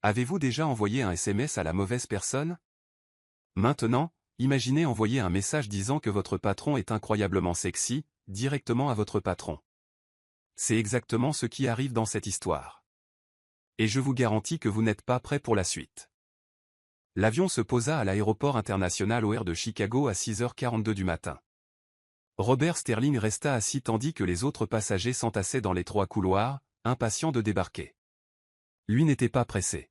Avez-vous déjà envoyé un SMS à la mauvaise personne? Maintenant, imaginez envoyer un message disant que votre patron est incroyablement sexy, directement à votre patron. C'est exactement ce qui arrive dans cette histoire. Et je vous garantis que vous n'êtes pas prêt pour la suite. L'avion se posa à l'aéroport international OR de Chicago à 6h42 du matin. Robert Sterling resta assis tandis que les autres passagers s'entassaient dans l'étroit couloir, impatients de débarquer. Lui n'était pas pressé.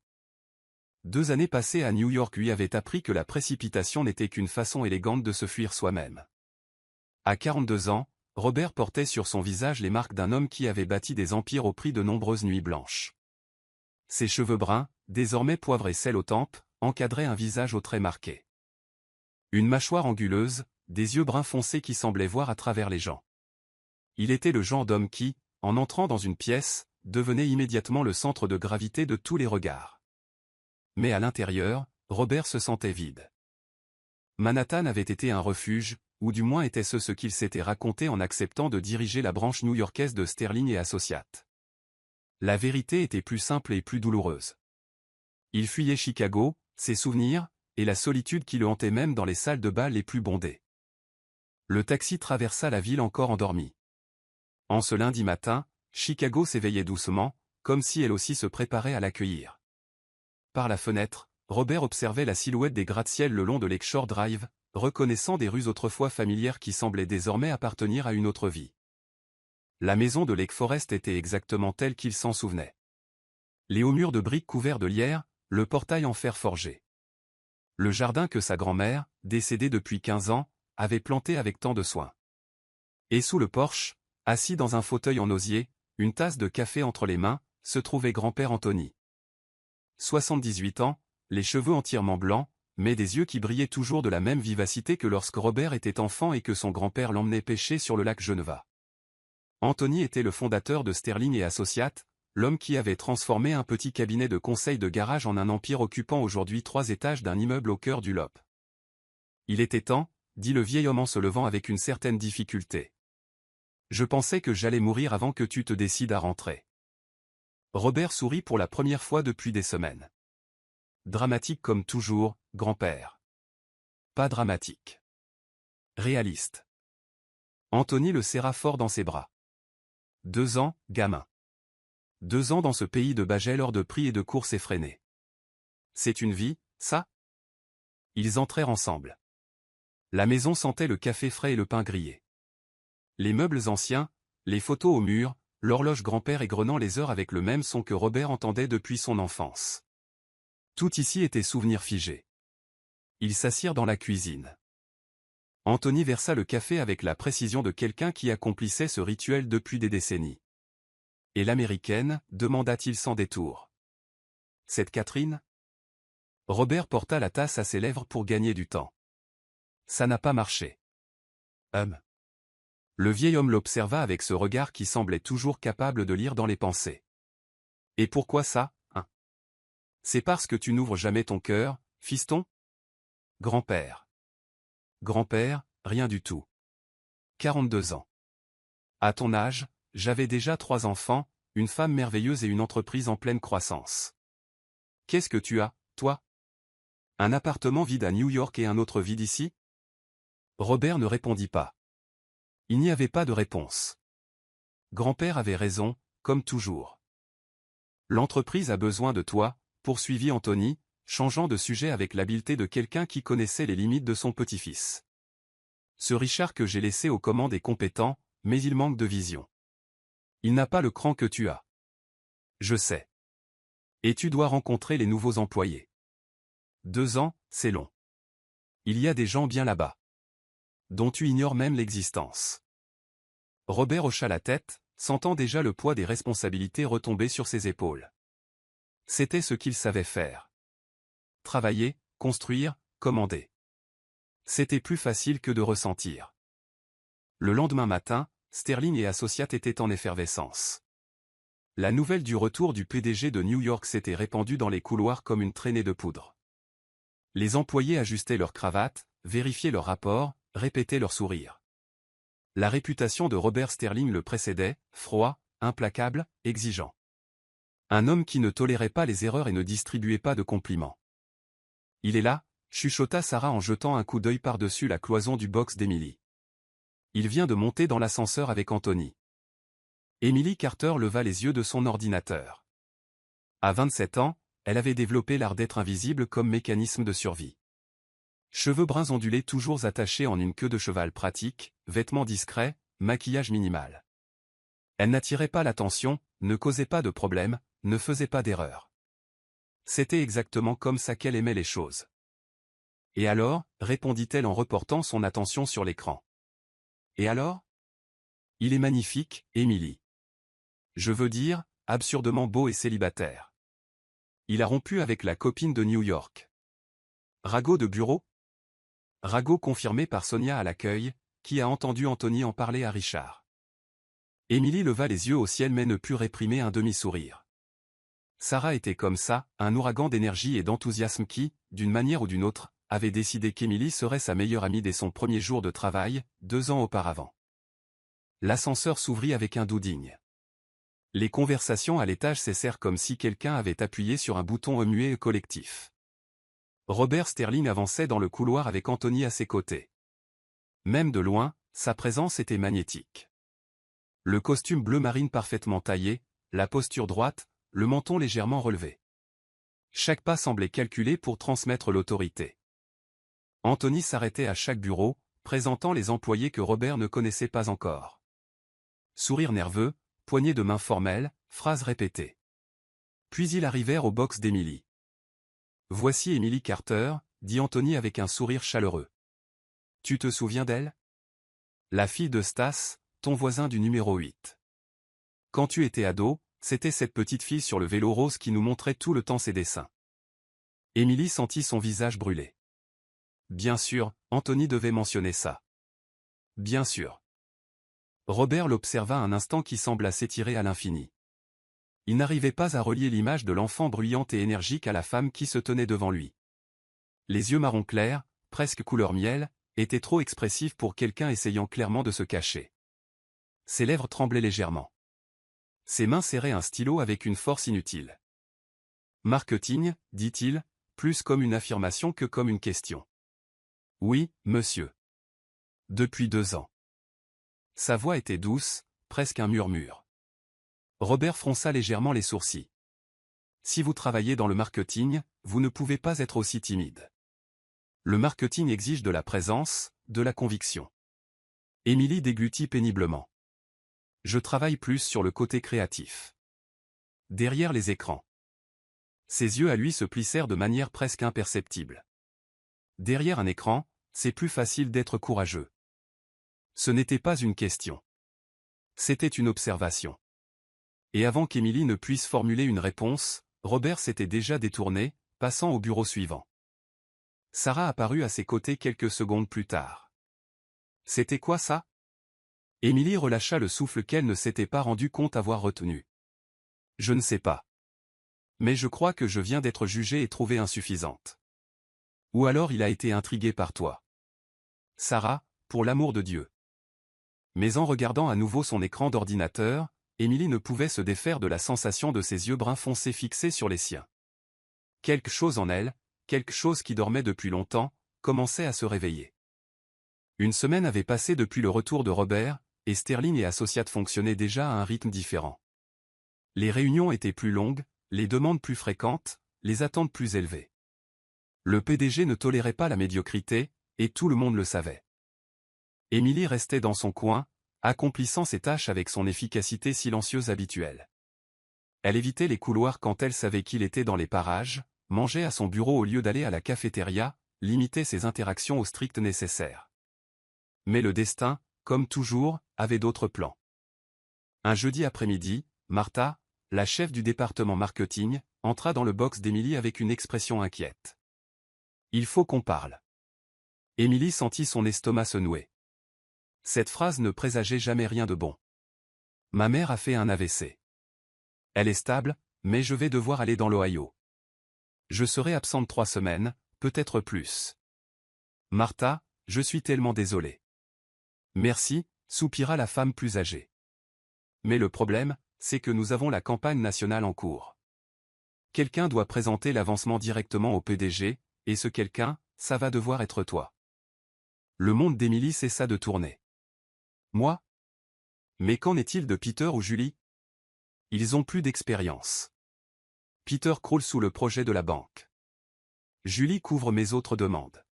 2 années passées à New York lui avaient appris que la précipitation n'était qu'une façon élégante de se fuir soi-même. À 42 ans, Robert portait sur son visage les marques d'un homme qui avait bâti des empires au prix de nombreuses nuits blanches. Ses cheveux bruns, désormais poivre et sel aux tempes, encadraient un visage aux traits marqués. Une mâchoire anguleuse, des yeux bruns foncés qui semblaient voir à travers les gens. Il était le genre d'homme qui, en entrant dans une pièce, devenait immédiatement le centre de gravité de tous les regards. Mais à l'intérieur, Robert se sentait vide. Manhattan avait été un refuge, ou du moins était-ce ce qu'il s'était raconté en acceptant de diriger la branche new-yorkaise de Sterling et Associates. La vérité était plus simple et plus douloureuse. Il fuyait Chicago, ses souvenirs, et la solitude qui le hantait même dans les salles de bal les plus bondées. Le taxi traversa la ville encore endormie. En ce lundi matin, Chicago s'éveillait doucement, comme si elle aussi se préparait à l'accueillir. Par la fenêtre, Robert observait la silhouette des gratte-ciel le long de Lakeshore Drive, reconnaissant des rues autrefois familières qui semblaient désormais appartenir à une autre vie. La maison de Lake Forest était exactement telle qu'il s'en souvenait. Les hauts murs de briques couverts de lierre, le portail en fer forgé. Le jardin que sa grand-mère, décédée depuis 15 ans, avait planté avec tant de soin. Et sous le porche, assis dans un fauteuil en osier, une tasse de café entre les mains, se trouvait grand-père Anthony. 78 ans, les cheveux entièrement blancs, mais des yeux qui brillaient toujours de la même vivacité que lorsque Robert était enfant et que son grand-père l'emmenait pêcher sur le lac Geneva. Anthony était le fondateur de Sterling et Associates, l'homme qui avait transformé un petit cabinet de conseil de garage en un empire occupant aujourd'hui 3 étages d'un immeuble au cœur du Lope. Il était temps, dit le vieil homme en se levant avec une certaine difficulté. Je pensais que j'allais mourir avant que tu te décides à rentrer. Robert sourit pour la première fois depuis des semaines. Dramatique comme toujours, grand-père. Pas dramatique. Réaliste. Anthony le serra fort dans ses bras. 2 ans, gamin. 2 ans dans ce pays de bajel hors de prix et de courses effrénées. C'est une vie, ça? Ils entrèrent ensemble. La maison sentait le café frais et le pain grillé. Les meubles anciens, les photos au mur, l'horloge grand-père égrenant les heures avec le même son que Robert entendait depuis son enfance. Tout ici était souvenir figé. Ils s'assirent dans la cuisine. Anthony versa le café avec la précision de quelqu'un qui accomplissait ce rituel depuis des décennies. Et l'américaine, demanda-t-il sans détour. Cette Catherine? Robert porta la tasse à ses lèvres pour gagner du temps. Ça n'a pas marché. Le vieil homme l'observa avec ce regard qui semblait toujours capable de lire dans les pensées. Et pourquoi ça, hein? C'est parce que tu n'ouvres jamais ton cœur, fiston? Grand-père. Grand-père, rien du tout. 42 ans. À ton âge, j'avais déjà 3 enfants, une femme merveilleuse et une entreprise en pleine croissance. Qu'est-ce que tu as, toi? Un appartement vide à New York et un autre vide ici? Robert ne répondit pas. Il n'y avait pas de réponse. Grand-père avait raison, comme toujours. L'entreprise a besoin de toi, poursuivit Anthony, changeant de sujet avec l'habileté de quelqu'un qui connaissait les limites de son petit-fils. Ce Richard que j'ai laissé aux commandes est compétent, mais il manque de vision. Il n'a pas le cran que tu as. Je sais. Et tu dois rencontrer les nouveaux employés. 2 ans, c'est long. Il y a des gens bien là-bas. Dont tu ignores même l'existence. Robert hocha la tête, sentant déjà le poids des responsabilités retomber sur ses épaules. C'était ce qu'il savait faire. Travailler, construire, commander. C'était plus facile que de ressentir. Le lendemain matin, Sterling et Associates étaient en effervescence. La nouvelle du retour du PDG de New York s'était répandue dans les couloirs comme une traînée de poudre. Les employés ajustaient leurs cravates, vérifiaient leurs rapports, répétaient leurs sourires. La réputation de Robert Sterling le précédait, froid, implacable, exigeant. Un homme qui ne tolérait pas les erreurs et ne distribuait pas de compliments. Il est là, chuchota Sarah en jetant un coup d'œil par-dessus la cloison du box d'Emily. Il vient de monter dans l'ascenseur avec Anthony. Emily Carter leva les yeux de son ordinateur. À 27 ans, elle avait développé l'art d'être invisible comme mécanisme de survie. Cheveux bruns ondulés toujours attachés en une queue de cheval pratique, vêtements discrets, maquillage minimal. Elle n'attirait pas l'attention, ne causait pas de problème, ne faisait pas d'erreur. C'était exactement comme ça qu'elle aimait les choses. Et alors, répondit-elle en reportant son attention sur l'écran. Et alors? Il est magnifique, Emily. Je veux dire, absurdement beau et célibataire. Il a rompu avec la copine de New York. Ragot de bureau? Ragot confirmé par Sonia à l'accueil, qui a entendu Anthony en parler à Richard. Emily leva les yeux au ciel mais ne put réprimer un demi-sourire. Sarah était comme ça, un ouragan d'énergie et d'enthousiasme qui, d'une manière ou d'une autre, avait décidé qu'Emily serait sa meilleure amie dès son premier jour de travail, 2 ans auparavant. L'ascenseur s'ouvrit avec un douding. Les conversations à l'étage cessèrent comme si quelqu'un avait appuyé sur un bouton remué et collectif. Robert Sterling avançait dans le couloir avec Anthony à ses côtés. Même de loin, sa présence était magnétique. Le costume bleu marine parfaitement taillé, la posture droite, le menton légèrement relevé. Chaque pas semblait calculé pour transmettre l'autorité. Anthony s'arrêtait à chaque bureau, présentant les employés que Robert ne connaissait pas encore. Sourire nerveux, poignée de main formelle, phrases répétées. Puis ils arrivèrent au box d'Emily. « Voici Emily Carter », dit Anthony avec un sourire chaleureux. « Tu te souviens d'elle? La fille de Stas, ton voisin du numéro 8. Quand tu étais ado, c'était cette petite fille sur le vélo rose qui nous montrait tout le temps ses dessins. » Emily sentit son visage brûler. Bien sûr, Anthony devait mentionner ça. Bien sûr. Robert l'observa un instant qui sembla s'étirer à l'infini. Il n'arrivait pas à relier l'image de l'enfant bruyante et énergique à la femme qui se tenait devant lui. Les yeux marron clair, presque couleur miel, étaient trop expressifs pour quelqu'un essayant clairement de se cacher. Ses lèvres tremblaient légèrement. Ses mains serraient un stylo avec une force inutile. « Marketing, dit-il, plus comme une affirmation que comme une question. »« Oui, monsieur. » « Depuis 2 ans. » Sa voix était douce, presque un murmure. Robert fronça légèrement les sourcils. « Si vous travaillez dans le marketing, vous ne pouvez pas être aussi timide. Le marketing exige de la présence, de la conviction. » Emily déglutit péniblement. « Je travaille plus sur le côté créatif. Derrière les écrans. » Ses yeux à lui se plissèrent de manière presque imperceptible. Derrière un écran, c'est plus facile d'être courageux. Ce n'était pas une question. C'était une observation. Et avant qu'Emily ne puisse formuler une réponse, Robert s'était déjà détourné, passant au bureau suivant. Sarah apparut à ses côtés quelques secondes plus tard. C'était quoi ça? Emily relâcha le souffle qu'elle ne s'était pas rendu compte avoir retenu. Je ne sais pas. Mais je crois que je viens d'être jugée et trouvée insuffisante. Ou alors il a été intrigué par toi. Sarah, pour l'amour de Dieu. Mais en regardant à nouveau son écran d'ordinateur, Emily ne pouvait se défaire de la sensation de ses yeux bruns foncés fixés sur les siens. Quelque chose en elle, quelque chose qui dormait depuis longtemps, commençait à se réveiller. Une semaine avait passé depuis le retour de Robert, et Sterling et Associates fonctionnaient déjà à un rythme différent. Les réunions étaient plus longues, les demandes plus fréquentes, les attentes plus élevées. Le PDG ne tolérait pas la médiocrité, et tout le monde le savait. Emily restait dans son coin, accomplissant ses tâches avec son efficacité silencieuse habituelle. Elle évitait les couloirs quand elle savait qu'il était dans les parages, mangeait à son bureau au lieu d'aller à la cafétéria, limitait ses interactions au strict nécessaire. Mais le destin, comme toujours, avait d'autres plans. Un jeudi après-midi, Martha, la chef du département marketing, entra dans le box d'Emily avec une expression inquiète. « Il faut qu'on parle. » Emily sentit son estomac se nouer. Cette phrase ne présageait jamais rien de bon. Ma mère a fait un AVC. Elle est stable, mais je vais devoir aller dans l'Ohio. Je serai absente 3 semaines, peut-être plus. Martha, je suis tellement désolée. Merci, soupira la femme plus âgée. Mais le problème, c'est que nous avons la campagne nationale en cours. Quelqu'un doit présenter l'avancement directement au PDG, et ce quelqu'un, ça va devoir être toi. Le monde d'Emily cessa de tourner. Moi? Mais qu'en est-il de Peter ou Julie? Ils ont plus d'expérience. Peter croule sous le projet de la banque. Julie couvre mes autres demandes.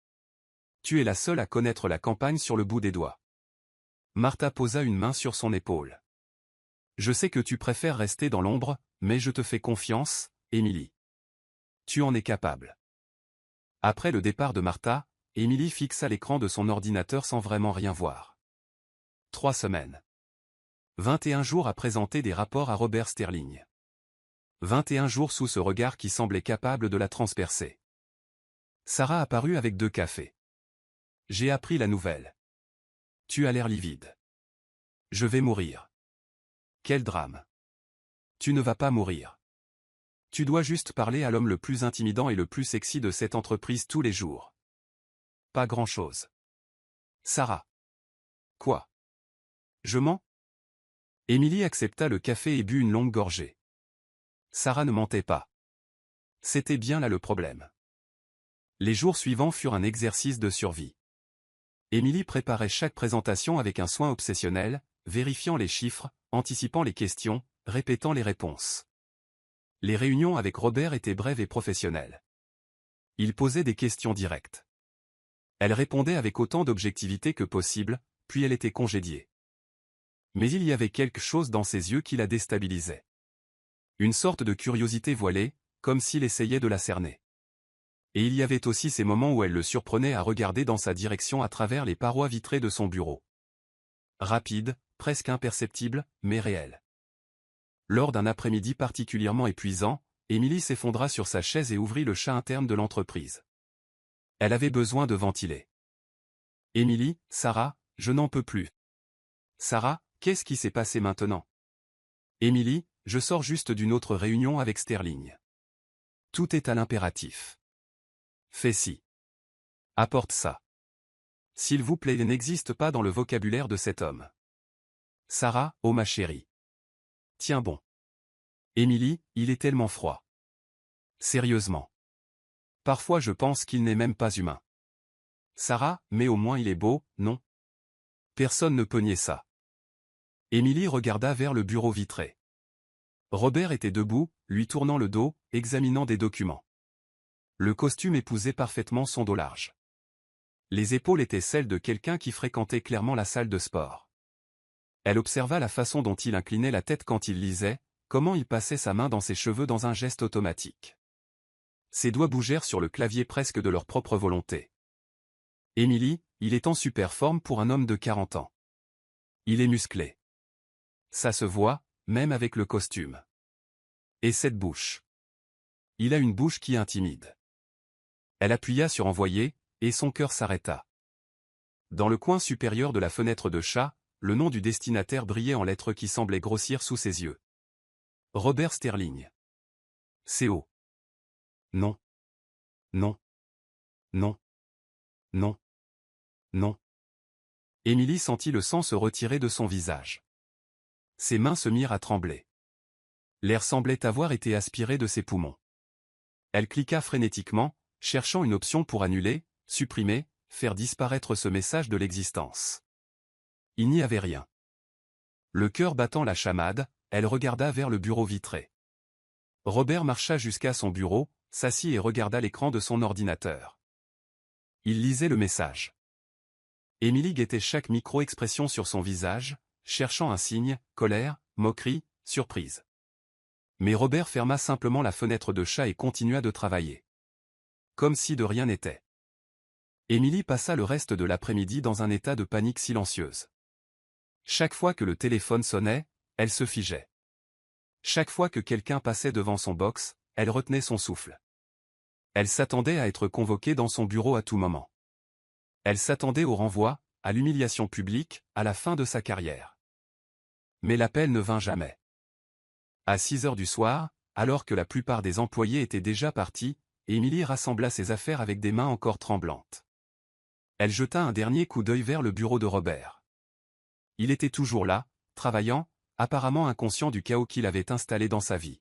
Tu es la seule à connaître la campagne sur le bout des doigts. Martha posa une main sur son épaule. Je sais que tu préfères rester dans l'ombre, mais je te fais confiance, Emily. Tu en es capable. Après le départ de Martha, Emily fixa l'écran de son ordinateur sans vraiment rien voir. 3 semaines. 21 jours à présenter des rapports à Robert Sterling. 21 jours sous ce regard qui semblait capable de la transpercer. Sarah apparut avec 2 cafés. J'ai appris la nouvelle. Tu as l'air livide. Je vais mourir. Quel drame. Tu ne vas pas mourir. Tu dois juste parler à l'homme le plus intimidant et le plus sexy de cette entreprise tous les jours. Pas grand-chose. Sarah. Quoi? Je mens? Emily accepta le café et but une longue gorgée. Sarah ne mentait pas. C'était bien là le problème. Les jours suivants furent un exercice de survie. Emily préparait chaque présentation avec un soin obsessionnel, vérifiant les chiffres, anticipant les questions, répétant les réponses. Les réunions avec Robert étaient brèves et professionnelles. Il posait des questions directes. Elle répondait avec autant d'objectivité que possible, puis elle était congédiée. Mais il y avait quelque chose dans ses yeux qui la déstabilisait. Une sorte de curiosité voilée, comme s'il essayait de la cerner. Et il y avait aussi ces moments où elle le surprenait à regarder dans sa direction à travers les parois vitrées de son bureau. Rapide, presque imperceptible, mais réel. Lors d'un après-midi particulièrement épuisant, Emily s'effondra sur sa chaise et ouvrit le chat interne de l'entreprise. Elle avait besoin de ventiler. Emily, Sarah, je n'en peux plus. Sarah, qu'est-ce qui s'est passé maintenant? Emily, je sors juste d'une autre réunion avec Sterling. Tout est à l'impératif. Fais ci. Apporte ça. S'il vous plaît, n'existe pas dans le vocabulaire de cet homme. Sarah, oh ma chérie. Tiens bon. Emily, il est tellement froid. Sérieusement. Parfois je pense qu'il n'est même pas humain. Sarah, mais au moins il est beau, non? Personne ne peut nier ça. Emily regarda vers le bureau vitré. Robert était debout, lui tournant le dos, examinant des documents. Le costume épousait parfaitement son dos large. Les épaules étaient celles de quelqu'un qui fréquentait clairement la salle de sport. Elle observa la façon dont il inclinait la tête quand il lisait, comment il passait sa main dans ses cheveux dans un geste automatique. Ses doigts bougèrent sur le clavier presque de leur propre volonté. Emily, il est en super forme pour un homme de 40 ans. Il est musclé. Ça se voit, même avec le costume. Et cette bouche. Il a une bouche qui intimide. Elle appuya sur envoyer, et son cœur s'arrêta. Dans le coin supérieur de la fenêtre de chat, le nom du destinataire brillait en lettres qui semblaient grossir sous ses yeux. Robert Sterling. CO. Non. Non. Non. Non. Non. Emily sentit le sang se retirer de son visage. Ses mains se mirent à trembler. L'air semblait avoir été aspiré de ses poumons. Elle cliqua frénétiquement, cherchant une option pour annuler, supprimer, faire disparaître ce message de l'existence. Il n'y avait rien. Le cœur battant la chamade, elle regarda vers le bureau vitré. Robert marcha jusqu'à son bureau, s'assit et regarda l'écran de son ordinateur. Il lisait le message. Emily guettait chaque micro-expression sur son visage, cherchant un signe, colère, moquerie, surprise. Mais Robert ferma simplement la fenêtre de chat et continua de travailler. Comme si de rien n'était. Emily passa le reste de l'après-midi dans un état de panique silencieuse. Chaque fois que le téléphone sonnait, elle se figeait. Chaque fois que quelqu'un passait devant son box, elle retenait son souffle. Elle s'attendait à être convoquée dans son bureau à tout moment. Elle s'attendait au renvoi, à l'humiliation publique, à la fin de sa carrière. Mais l'appel ne vint jamais. À 6 heures du soir, alors que la plupart des employés étaient déjà partis, Emily rassembla ses affaires avec des mains encore tremblantes. Elle jeta un dernier coup d'œil vers le bureau de Robert. Il était toujours là, travaillant, apparemment inconscient du chaos qu'il avait installé dans sa vie.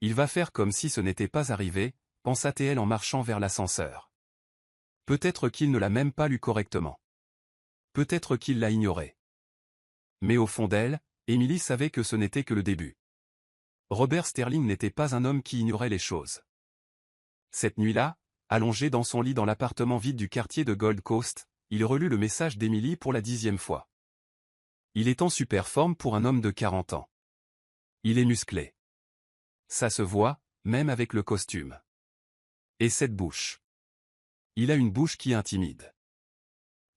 Il va faire comme si ce n'était pas arrivé, pensa-t-elle en marchant vers l'ascenseur. Peut-être qu'il ne l'a même pas lu correctement. Peut-être qu'il l'a ignoré. Mais au fond d'elle, Emily savait que ce n'était que le début. Robert Sterling n'était pas un homme qui ignorait les choses. Cette nuit-là, allongé dans son lit dans l'appartement vide du quartier de Gold Coast, il relut le message d'Emily pour la 10e fois. Il est en super forme pour un homme de 40 ans. Il est musclé. Ça se voit, même avec le costume. Et cette bouche. Il a une bouche qui intimide.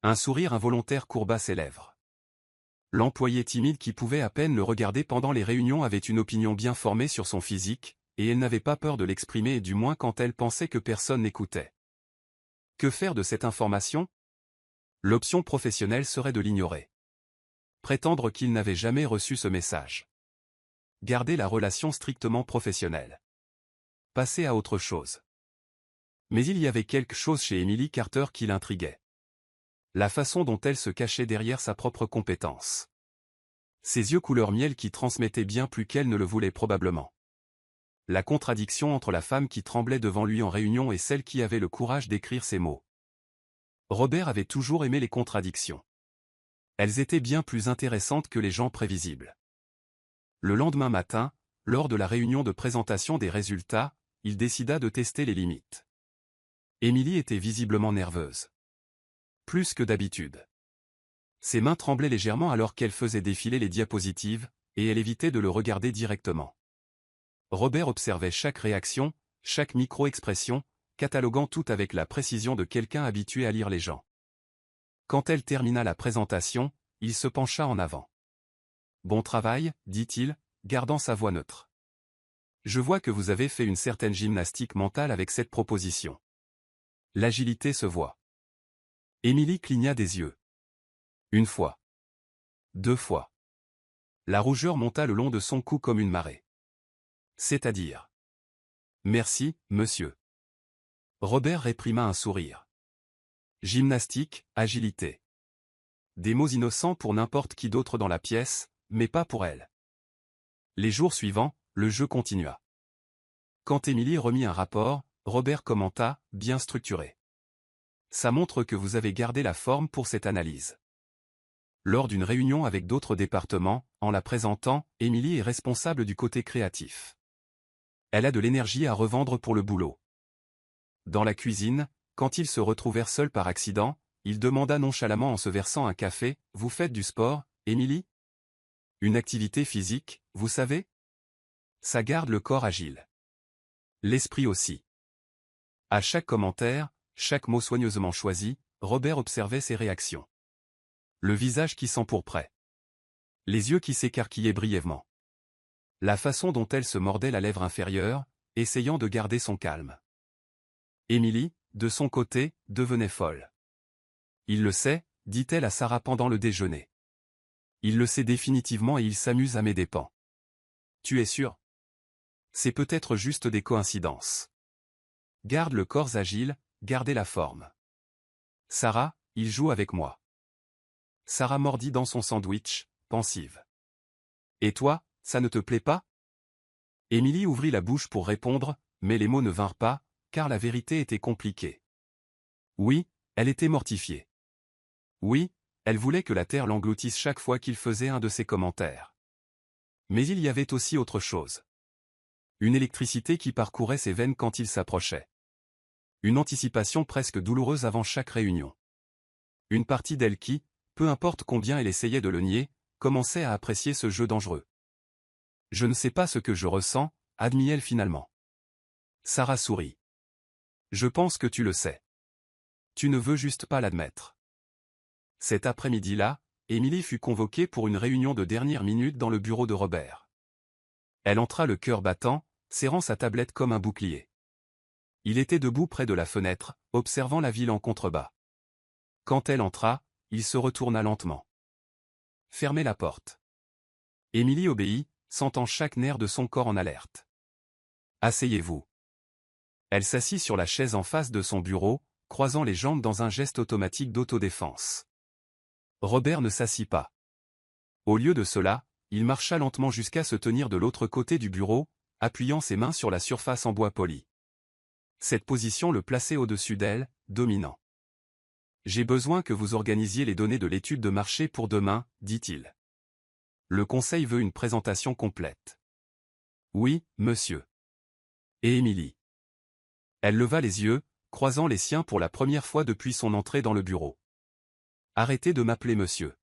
Un sourire involontaire courba ses lèvres. L'employé timide qui pouvait à peine le regarder pendant les réunions avait une opinion bien formée sur son physique, et elle n'avait pas peur de l'exprimer du moins quand elle pensait que personne n'écoutait. Que faire de cette information? L'option professionnelle serait de l'ignorer. Prétendre qu'il n'avait jamais reçu ce message. Garder la relation strictement professionnelle. Passer à autre chose. Mais il y avait quelque chose chez Emily Carter qui l'intriguait. La façon dont elle se cachait derrière sa propre compétence. Ses yeux couleur miel qui transmettaient bien plus qu'elle ne le voulait probablement. La contradiction entre la femme qui tremblait devant lui en réunion et celle qui avait le courage d'écrire ces mots. Robert avait toujours aimé les contradictions. Elles étaient bien plus intéressantes que les gens prévisibles. Le lendemain matin, lors de la réunion de présentation des résultats, il décida de tester les limites. Emily était visiblement nerveuse. Plus que d'habitude. Ses mains tremblaient légèrement alors qu'elle faisait défiler les diapositives, et elle évitait de le regarder directement. Robert observait chaque réaction, chaque micro-expression, cataloguant tout avec la précision de quelqu'un habitué à lire les gens. Quand elle termina la présentation, il se pencha en avant. « Bon travail, dit-il, gardant sa voix neutre. Je vois que vous avez fait une certaine gymnastique mentale avec cette proposition. L'agilité se voit. » Emily cligna des yeux. Une fois. 2 fois. La rougeur monta le long de son cou comme une marée. C'est-à-dire. Merci, monsieur. Robert réprima un sourire. Gymnastique, agilité. Des mots innocents pour n'importe qui d'autre dans la pièce, mais pas pour elle. Les jours suivants, le jeu continua. Quand Emily remit un rapport, Robert commenta, bien structuré. Ça montre que vous avez gardé la forme pour cette analyse. Lors d'une réunion avec d'autres départements, en la présentant, Emily est responsable du côté créatif. Elle a de l'énergie à revendre pour le boulot. Dans la cuisine, quand ils se retrouvèrent seuls par accident, il demanda nonchalamment en se versant un café, « Vous faites du sport, Emily ? Une activité physique, vous savez ? Ça garde le corps agile. L'esprit aussi. » À chaque commentaire, chaque mot soigneusement choisi, Robert observait ses réactions. Le visage qui s'empourprait. Les yeux qui s'écarquillaient brièvement. La façon dont elle se mordait la lèvre inférieure, essayant de garder son calme. Emily, de son côté, devenait folle. Il le sait, dit-elle à Sarah pendant le déjeuner. Il le sait définitivement et il s'amuse à mes dépens. Tu es sûr? C'est peut-être juste des coïncidences. Garde le corps agile, gardez la forme. Sarah, il joue avec moi. Sarah mordit dans son sandwich, pensive. Et toi, ça ne te plaît pas? Emily ouvrit la bouche pour répondre, mais les mots ne vinrent pas, car la vérité était compliquée. Oui, elle était mortifiée. Oui, elle voulait que la terre l'engloutisse chaque fois qu'il faisait un de ses commentaires. Mais il y avait aussi autre chose. Une électricité qui parcourait ses veines quand il s'approchait. Une anticipation presque douloureuse avant chaque réunion. Une partie d'elle qui, peu importe combien elle essayait de le nier, commençait à apprécier ce jeu dangereux. Je ne sais pas ce que je ressens, admit-elle finalement. Sarah sourit. Je pense que tu le sais. Tu ne veux juste pas l'admettre. Cet après-midi-là, Emily fut convoquée pour une réunion de dernière minute dans le bureau de Robert. Elle entra le cœur battant, serrant sa tablette comme un bouclier. Il était debout près de la fenêtre, observant la ville en contrebas. Quand elle entra, il se retourna lentement. Fermez la porte. Emily obéit, sentant chaque nerf de son corps en alerte. Asseyez-vous. Elle s'assit sur la chaise en face de son bureau, croisant les jambes dans un geste automatique d'autodéfense. Robert ne s'assit pas. Au lieu de cela, il marcha lentement jusqu'à se tenir de l'autre côté du bureau, appuyant ses mains sur la surface en bois poli. Cette position le plaçait au-dessus d'elle, dominant. « J'ai besoin que vous organisiez les données de l'étude de marché pour demain, dit-il. Le conseil veut une présentation complète. Oui, monsieur. Et Émilie. Elle leva les yeux, croisant les siens pour la première fois depuis son entrée dans le bureau. Arrêtez de m'appeler monsieur.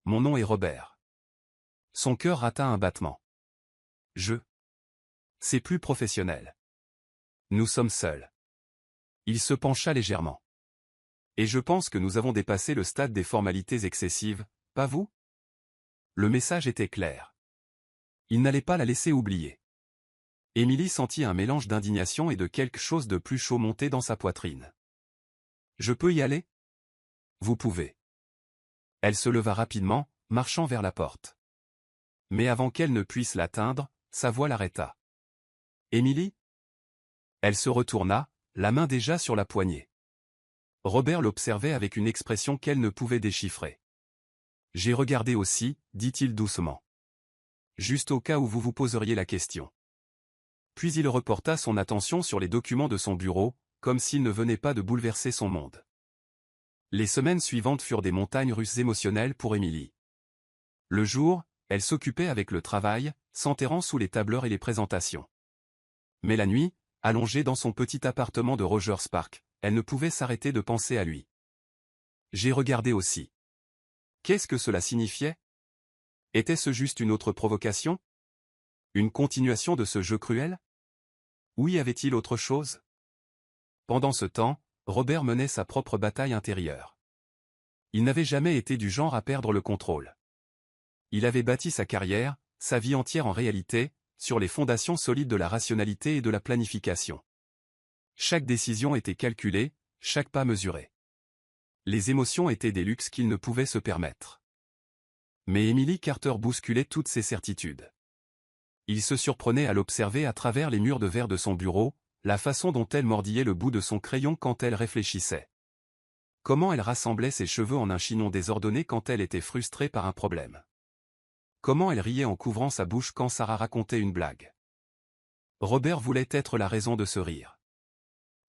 Mon nom est Robert. Son cœur rata un battement. C'est plus professionnel. Nous sommes seuls. Il se pencha légèrement. Et je pense que nous avons dépassé le stade des formalités excessives, pas vous? Le message était clair. Il n'allait pas la laisser oublier. Émilie sentit un mélange d'indignation et de quelque chose de plus chaud monter dans sa poitrine. Je peux y aller? Vous pouvez. Elle se leva rapidement, marchant vers la porte. Mais avant qu'elle ne puisse l'atteindre, sa voix l'arrêta. Émilie? Elle se retourna, la main déjà sur la poignée. Robert l'observait avec une expression qu'elle ne pouvait déchiffrer. J'ai regardé aussi, dit-il doucement. Juste au cas où vous vous poseriez la question. Puis il reporta son attention sur les documents de son bureau, comme s'il ne venait pas de bouleverser son monde. Les semaines suivantes furent des montagnes russes émotionnelles pour Émilie. Le jour, elle s'occupait avec le travail, s'enterrant sous les tableurs et les présentations. Mais la nuit, allongée dans son petit appartement de Rogers Park, elle ne pouvait s'arrêter de penser à lui. J'ai regardé aussi. Qu'est-ce que cela signifiait? Était-ce juste une autre provocation? Une continuation de ce jeu cruel? Ou y avait-il autre chose? Pendant ce temps, Robert menait sa propre bataille intérieure. Il n'avait jamais été du genre à perdre le contrôle. Il avait bâti sa carrière, sa vie entière en réalité, sur les fondations solides de la rationalité et de la planification. Chaque décision était calculée, chaque pas mesuré. Les émotions étaient des luxes qu'il ne pouvait se permettre. Mais Emily Carter bousculait toutes ces certitudes. Il se surprenait à l'observer à travers les murs de verre de son bureau, la façon dont elle mordillait le bout de son crayon quand elle réfléchissait. Comment elle rassemblait ses cheveux en un chignon désordonné quand elle était frustrée par un problème. Comment elle riait en couvrant sa bouche quand Sarah racontait une blague. Robert voulait être la raison de ce rire.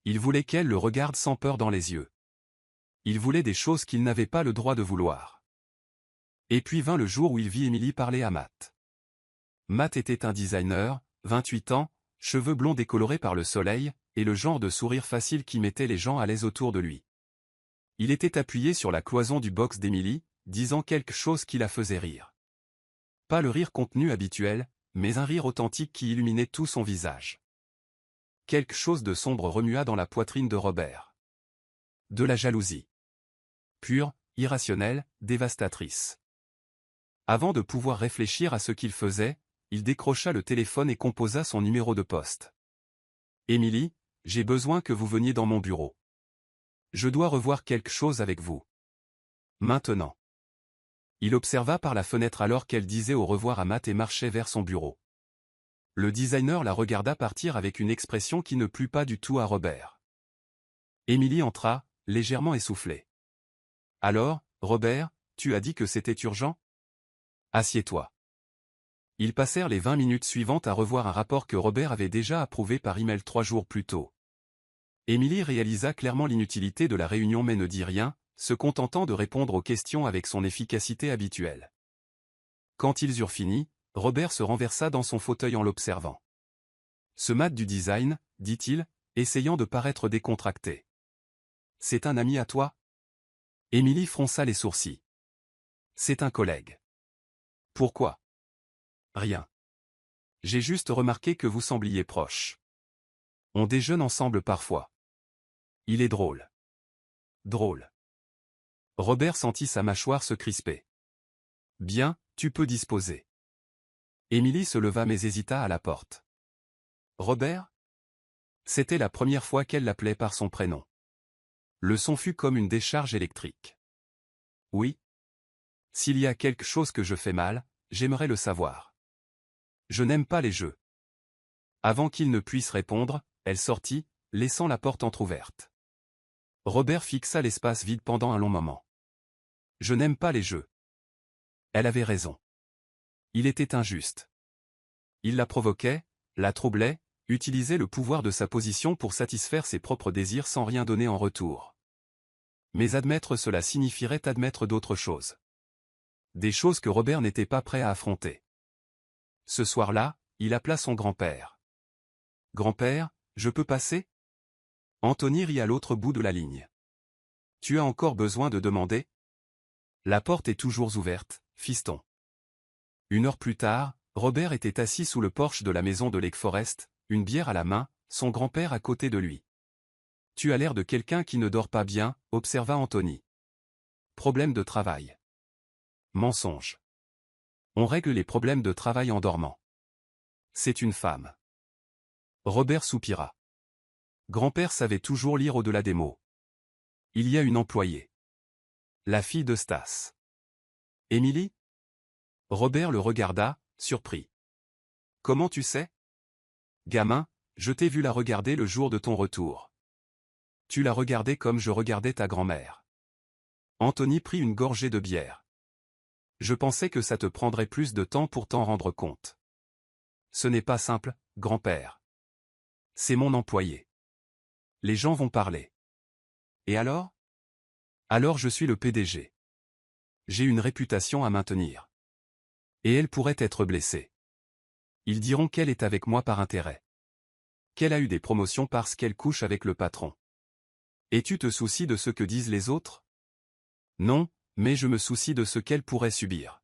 Il voulait qu'elle le regarde sans peur dans les yeux. Il voulait des choses qu'il n'avait pas le droit de vouloir. Et puis vint le jour où il vit Emily parler à Matt. Matt était un designer, 28 ans, cheveux blonds décolorés par le soleil, et le genre de sourire facile qui mettait les gens à l'aise autour de lui. Il était appuyé sur la cloison du box d'Emily, disant quelque chose qui la faisait rire. Pas le rire contenu habituel, mais un rire authentique qui illuminait tout son visage. Quelque chose de sombre remua dans la poitrine de Robert. De la jalousie. Pure, irrationnelle, dévastatrice. Avant de pouvoir réfléchir à ce qu'il faisait, il décrocha le téléphone et composa son numéro de poste. « Émilie, j'ai besoin que vous veniez dans mon bureau. Je dois revoir quelque chose avec vous. Maintenant. » Il observa par la fenêtre alors qu'elle disait au revoir à Matt et marchait vers son bureau. Le designer la regarda partir avec une expression qui ne plut pas du tout à Robert. Émilie entra, légèrement essoufflée. « Alors, Robert, tu as dit que c'était urgent? Assieds-toi. » Ils passèrent les 20 minutes suivantes à revoir un rapport que Robert avait déjà approuvé par email 3 jours plus tôt. Émilie réalisa clairement l'inutilité de la réunion mais ne dit rien, se contentant de répondre aux questions avec son efficacité habituelle. Quand ils eurent fini, Robert se renversa dans son fauteuil en l'observant. « Ce Matt du design, dit-il, essayant de paraître décontracté. C'est un ami à toi? » Émilie fronça les sourcils. « C'est un collègue. » Pourquoi? Rien. J'ai juste remarqué que vous sembliez proches. On déjeune ensemble parfois. Il est drôle. Drôle. Robert sentit sa mâchoire se crisper. Bien, tu peux disposer. Émilie se leva mais hésita à la porte. Robert? C'était la première fois qu'elle l'appelait par son prénom. Le son fut comme une décharge électrique. Oui. S'il y a quelque chose que je fais mal, j'aimerais le savoir. Je n'aime pas les jeux. Avant qu'il ne puisse répondre, elle sortit, laissant la porte entr'ouverte. Robert fixa l'espace vide pendant un long moment. Je n'aime pas les jeux. Elle avait raison. Il était injuste. Il la provoquait, La troublait, utilisait le pouvoir de sa position pour satisfaire ses propres désirs sans rien donner en retour. Mais admettre cela signifierait admettre d'autres choses. Des choses que Robert n'était pas prêt à affronter. Ce soir-là, il appela son grand-père. « Grand-père, je peux passer ?» Anthony rit à l'autre bout de la ligne. « Tu as encore besoin de demander ?» La porte est toujours ouverte, fiston. 1 heure plus tard, Robert était assis sous le porche de la maison de Lake Forest, une bière à la main, son grand-père à côté de lui. « Tu as l'air de quelqu'un qui ne dort pas bien, » observa Anthony. « Problème de travail. » Mensonge. On règle les problèmes de travail en dormant. C'est une femme. Robert soupira. Grand-père savait toujours lire au-delà des mots. Il y a une employée. La fille de Stas. Émilie ? Robert le regarda, surpris. Comment tu sais ? Gamin, je t'ai vu la regarder le jour de ton retour. Tu l'as regardée comme je regardais ta grand-mère. Anthony prit une gorgée de bière. Je pensais que ça te prendrait plus de temps pour t'en rendre compte. Ce n'est pas simple, grand-père. C'est mon employé. Les gens vont parler. Et alors ? Alors je suis le PDG. J'ai une réputation à maintenir. Et elle pourrait être blessée. Ils diront qu'elle est avec moi par intérêt. Qu'elle a eu des promotions parce qu'elle couche avec le patron. Et tu te soucies de ce que disent les autres ? Non, mais je me soucie de ce qu'elle pourrait subir.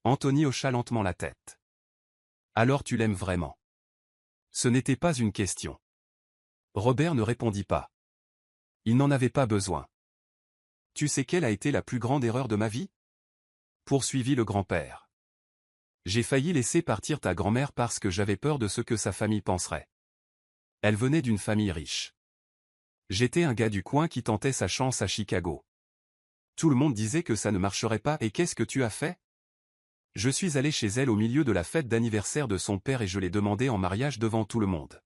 Anthony hocha lentement la tête. Alors tu l'aimes vraiment ? Ce n'était pas une question. Robert ne répondit pas. Il n'en avait pas besoin. Tu sais quelle a été la plus grande erreur de ma vie ? Poursuivit le grand-père. J'ai failli laisser partir ta grand-mère parce que j'avais peur de ce que sa famille penserait. Elle venait d'une famille riche. J'étais un gars du coin qui tentait sa chance à Chicago. Tout le monde disait que ça ne marcherait pas et qu'est-ce que tu as fait ? Je suis allé chez elle au milieu de la fête d'anniversaire de son père et je l'ai demandé en mariage devant tout le monde.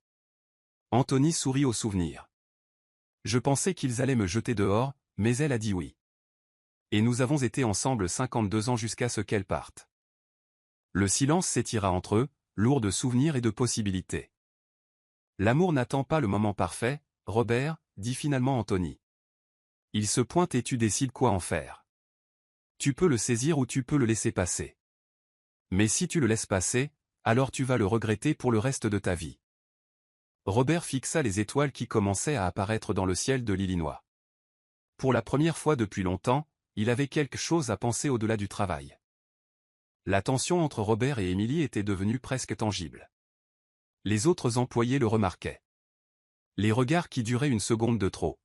Anthony sourit au souvenir. Je pensais qu'ils allaient me jeter dehors, mais elle a dit oui. Et nous avons été ensemble 52 ans jusqu'à ce qu'elle parte. Le silence s'étira entre eux, lourd de souvenirs et de possibilités. L'amour n'attend pas le moment parfait, Robert, dit finalement Anthony. Il se pointe et tu décides quoi en faire. Tu peux le saisir ou tu peux le laisser passer. Mais si tu le laisses passer, alors tu vas le regretter pour le reste de ta vie. Robert fixa les étoiles qui commençaient à apparaître dans le ciel de l'Illinois. Pour la première fois depuis longtemps, il avait quelque chose à penser au-delà du travail. La tension entre Robert et Émilie était devenue presque tangible. Les autres employés le remarquaient. Les regards qui duraient une seconde de trop.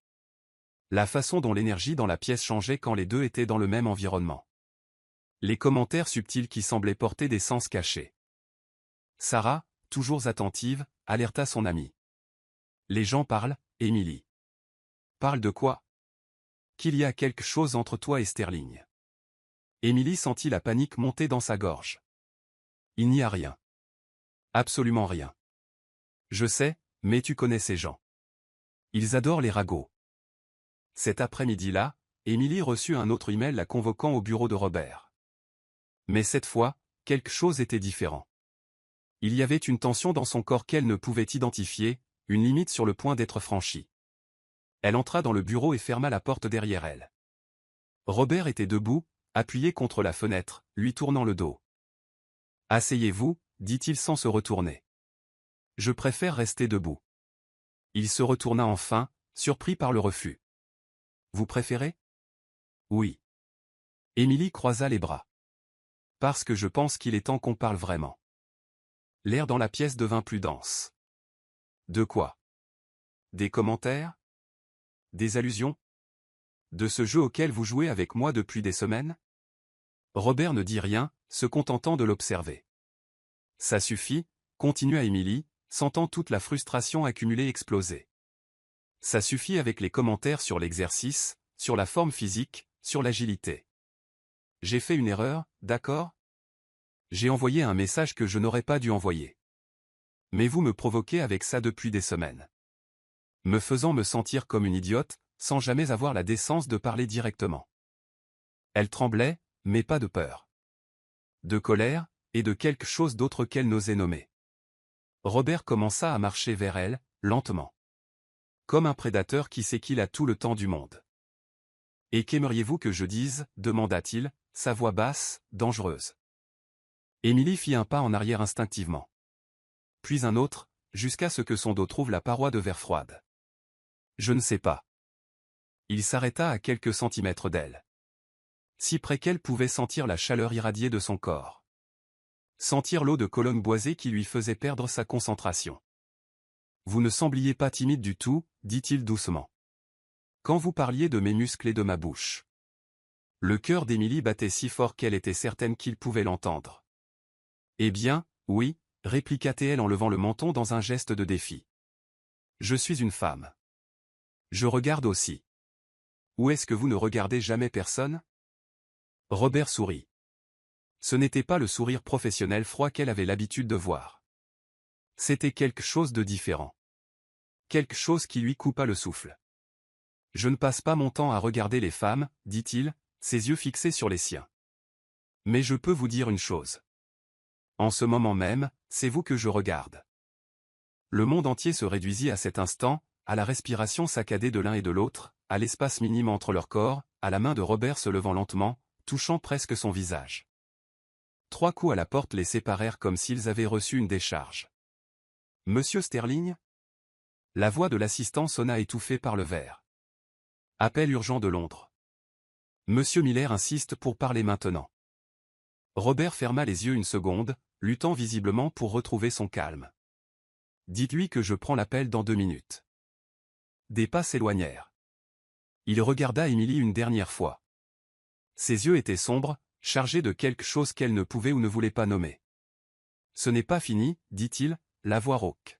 La façon dont l'énergie dans la pièce changeait quand les deux étaient dans le même environnement. Les commentaires subtils qui semblaient porter des sens cachés. Sarah, toujours attentive, alerta son amie. Les gens parlent, Émilie. Parlent de quoi ? Qu'il y a quelque chose entre toi et Sterling. Émilie sentit la panique monter dans sa gorge. Il n'y a rien. Absolument rien. Je sais, mais tu connais ces gens. Ils adorent les ragots. Cet après-midi-là, Émilie reçut un autre email la convoquant au bureau de Robert. Mais cette fois, quelque chose était différent. Il y avait une tension dans son corps qu'elle ne pouvait identifier, une limite sur le point d'être franchie. Elle entra dans le bureau et ferma la porte derrière elle. Robert était debout, appuyé contre la fenêtre, lui tournant le dos. « Asseyez-vous, dit-il sans se retourner. Je préfère rester debout. » Il se retourna enfin, surpris par le refus. « Vous préférez ? » « Oui. » Émilie croisa les bras. « Parce que je pense qu'il est temps qu'on parle vraiment. » L'air dans la pièce devint plus dense. « De quoi ? Des commentaires ? Des allusions ? De ce jeu auquel vous jouez avec moi depuis des semaines ? » Robert ne dit rien, se contentant de l'observer. « Ça suffit, » continua Émilie, sentant toute la frustration accumulée exploser. « Ça suffit avec les commentaires sur l'exercice, sur la forme physique, sur l'agilité. J'ai fait une erreur, d'accord ? J'ai envoyé un message que je n'aurais pas dû envoyer. Mais vous me provoquez avec ça depuis des semaines. Me faisant me sentir comme une idiote, sans jamais avoir la décence de parler directement. » Elle tremblait, mais pas de peur. De colère, et de quelque chose d'autre qu'elle n'osait nommer. Robert commença à marcher vers elle, lentement. Comme un prédateur qui sait qu'il a tout le temps du monde. « Et qu'aimeriez-vous que je dise » demanda-t-il, sa voix basse, dangereuse. Émilie fit un pas en arrière instinctivement. Puis un autre, jusqu'à ce que son dos trouve la paroi de verre froide. « Je ne sais pas. » Il s'arrêta à quelques centimètres d'elle. Si près qu'elle pouvait sentir la chaleur irradiée de son corps. Sentir l'eau de Cologne boisée qui lui faisait perdre sa concentration. « Vous ne sembliez pas timide du tout, » dit-il doucement. « Quand vous parliez de mes muscles et de ma bouche. » Le cœur d'Émilie battait si fort qu'elle était certaine qu'il pouvait l'entendre. « Eh bien, oui, » répliqua-t-elle en levant le menton dans un geste de défi. « Je suis une femme. Je regarde aussi. Ou est-ce que vous ne regardez jamais personne ?» Robert sourit. Ce n'était pas le sourire professionnel froid qu'elle avait l'habitude de voir. C'était quelque chose de différent. Quelque chose qui lui coupa le souffle. « Je ne passe pas mon temps à regarder les femmes, » dit-il, ses yeux fixés sur les siens. « Mais je peux vous dire une chose. En ce moment même, c'est vous que je regarde. » Le monde entier se réduisit à cet instant, à la respiration saccadée de l'un et de l'autre, à l'espace minime entre leurs corps, à la main de Robert se levant lentement, touchant presque son visage. 3 coups à la porte les séparèrent comme s'ils avaient reçu une décharge. « Monsieur Sterling ?» La voix de l'assistant sonna étouffée par le verre. « Appel urgent de Londres. Monsieur Miller insiste pour parler maintenant. » Robert ferma les yeux une seconde, luttant visiblement pour retrouver son calme. « Dites-lui que je prends l'appel dans 2 minutes. » Des pas s'éloignèrent. Il regarda Émilie une dernière fois. Ses yeux étaient sombres, chargés de quelque chose qu'elle ne pouvait ou ne voulait pas nommer. « Ce n'est pas fini, » dit-il, la voix rauque.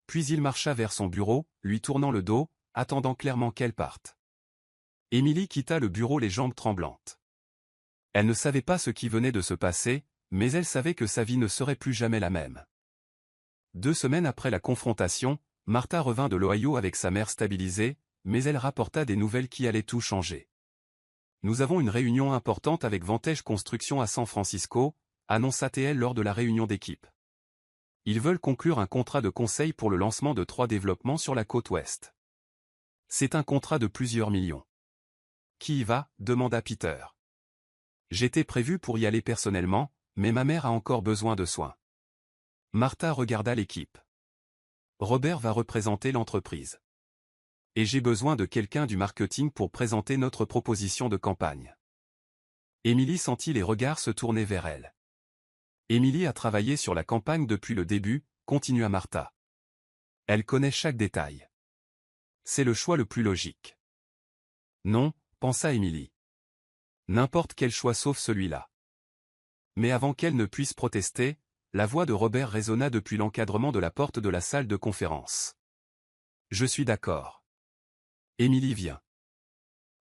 Puis il marcha vers son bureau, lui tournant le dos, attendant clairement qu'elle parte. Émilie quitta le bureau les jambes tremblantes. Elle ne savait pas ce qui venait de se passer, mais elle savait que sa vie ne serait plus jamais la même. 2 semaines après la confrontation, Martha revint de l'Ohio avec sa mère stabilisée, mais elle rapporta des nouvelles qui allaient tout changer. « Nous avons une réunion importante avec Vantage Construction à San Francisco », annonça-t-elle lors de la réunion d'équipe. Ils veulent conclure un contrat de conseil pour le lancement de 3 développements sur la côte ouest. C'est un contrat de plusieurs millions. « Qui y va ?» demanda Peter. « J'étais prévu pour y aller personnellement, mais ma mère a encore besoin de soins. » Martha regarda l'équipe. « Robert va représenter l'entreprise. Et j'ai besoin de quelqu'un du marketing pour présenter notre proposition de campagne. » Émilie sentit les regards se tourner vers elle. « Émilie a travaillé sur la campagne depuis le début, » continua Martha. « Elle connaît chaque détail. C'est le choix le plus logique. » Non, pensa Émilie. N'importe quel choix sauf celui-là. Mais avant qu'elle ne puisse protester, la voix de Robert résonna depuis l'encadrement de la porte de la salle de conférence. « Je suis d'accord. Émilie vient. »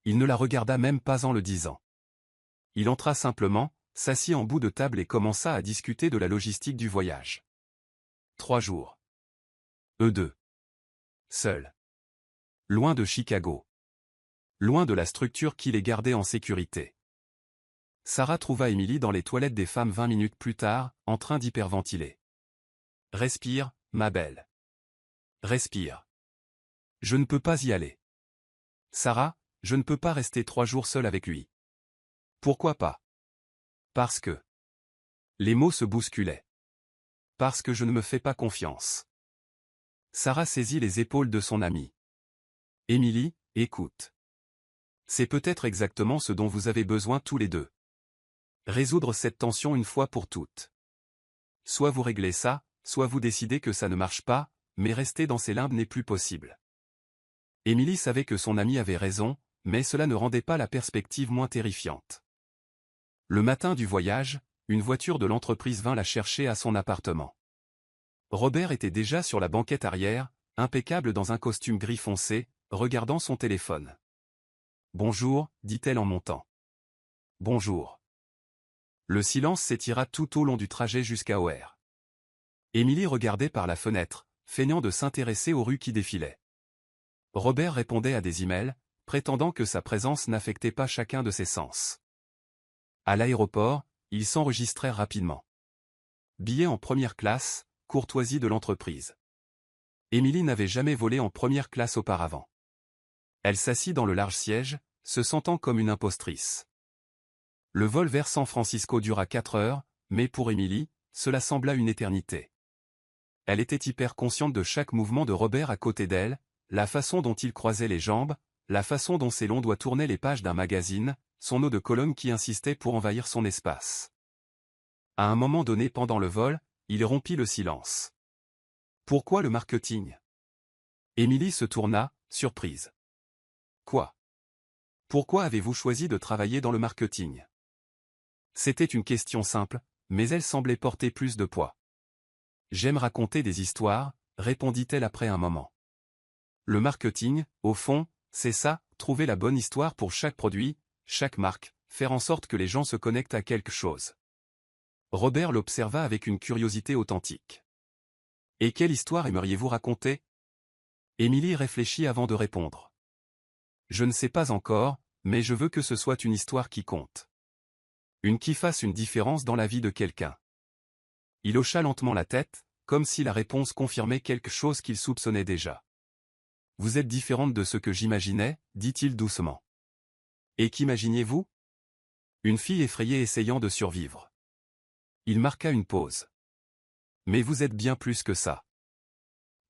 Il ne la regarda même pas en le disant. Il entra simplement, s'assit en bout de table et commença à discuter de la logistique du voyage. 3 jours. Eux deux. Seuls. Loin de Chicago. Loin de la structure qui les gardait en sécurité. Sarah trouva Émilie dans les toilettes des femmes 20 minutes plus tard, en train d'hyperventiler. « Respire, ma belle. Respire. Je ne peux pas y aller. Sarah, je ne peux pas rester 3 jours seule avec lui. » Pourquoi pas? Parce que. Les mots se bousculaient. Parce que je ne me fais pas confiance. Sarah saisit les épaules de son amie. Émilie, écoute. C'est peut-être exactement ce dont vous avez besoin tous les deux. Résoudre cette tension une fois pour toutes. Soit vous réglez ça, soit vous décidez que ça ne marche pas, mais rester dans ces limbes n'est plus possible. Émilie savait que son amie avait raison, mais cela ne rendait pas la perspective moins terrifiante. Le matin du voyage, une voiture de l'entreprise vint la chercher à son appartement. Robert était déjà sur la banquette arrière, impeccable dans un costume gris foncé, regardant son téléphone. « Bonjour », dit-elle en montant. « Bonjour. » Le silence s'étira tout au long du trajet jusqu'à O'Hare. Émilie regardait par la fenêtre, feignant de s'intéresser aux rues qui défilaient. Robert répondait à des emails, prétendant que sa présence n'affectait pas chacun de ses sens. À l'aéroport, ils s'enregistrèrent rapidement. Billet en première classe, courtoisie de l'entreprise. Émilie n'avait jamais volé en première classe auparavant. Elle s'assit dans le large siège, se sentant comme une impostrice. Le vol vers San Francisco dura 4 heures, mais pour Émilie, cela sembla une éternité. Elle était hyper consciente de chaque mouvement de Robert à côté d'elle, la façon dont il croisait les jambes, la façon dont ses longs doigts tournaient les pages d'un magazine, son eau de Cologne qui insistait pour envahir son espace. À un moment donné pendant le vol, il rompit le silence. Pourquoi le marketing? Émilie se tourna, surprise. Quoi? Pourquoi avez-vous choisi de travailler dans le marketing? C'était une question simple, mais elle semblait porter plus de poids. J'aime raconter des histoires, répondit-elle après un moment. Le marketing, au fond, c'est ça, trouver la bonne histoire pour chaque produit, chaque marque, faire en sorte que les gens se connectent à quelque chose. Robert l'observa avec une curiosité authentique. Et quelle histoire aimeriez-vous raconter? Émilie réfléchit avant de répondre. Je ne sais pas encore, mais je veux que ce soit une histoire qui compte. Une qui fasse une différence dans la vie de quelqu'un. Il hocha lentement la tête, comme si la réponse confirmait quelque chose qu'il soupçonnait déjà. Vous êtes différente de ce que j'imaginais, dit-il doucement. Et qu'imaginiez-vous? Une fille effrayée essayant de survivre. Il marqua une pause. Mais vous êtes bien plus que ça.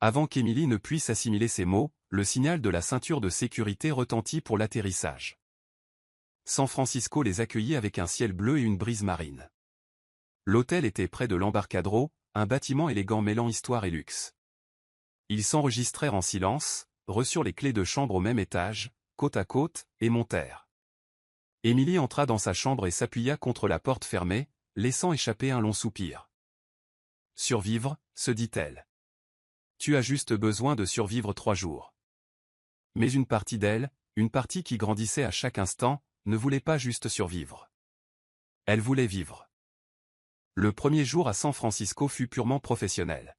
Avant qu'Émilie ne puisse assimiler ces mots, le signal de la ceinture de sécurité retentit pour l'atterrissage. San Francisco les accueillit avec un ciel bleu et une brise marine. L'hôtel était près de l'Embarcadero, un bâtiment élégant mêlant histoire et luxe. Ils s'enregistrèrent en silence, reçurent les clés de chambre au même étage, côte à côte, et montèrent. Émilie entra dans sa chambre et s'appuya contre la porte fermée, laissant échapper un long soupir. Survivre, se dit-elle. Tu as juste besoin de survivre 3 jours. Mais une partie d'elle, une partie qui grandissait à chaque instant, ne voulait pas juste survivre. Elle voulait vivre. Le premier jour à San Francisco fut purement professionnel.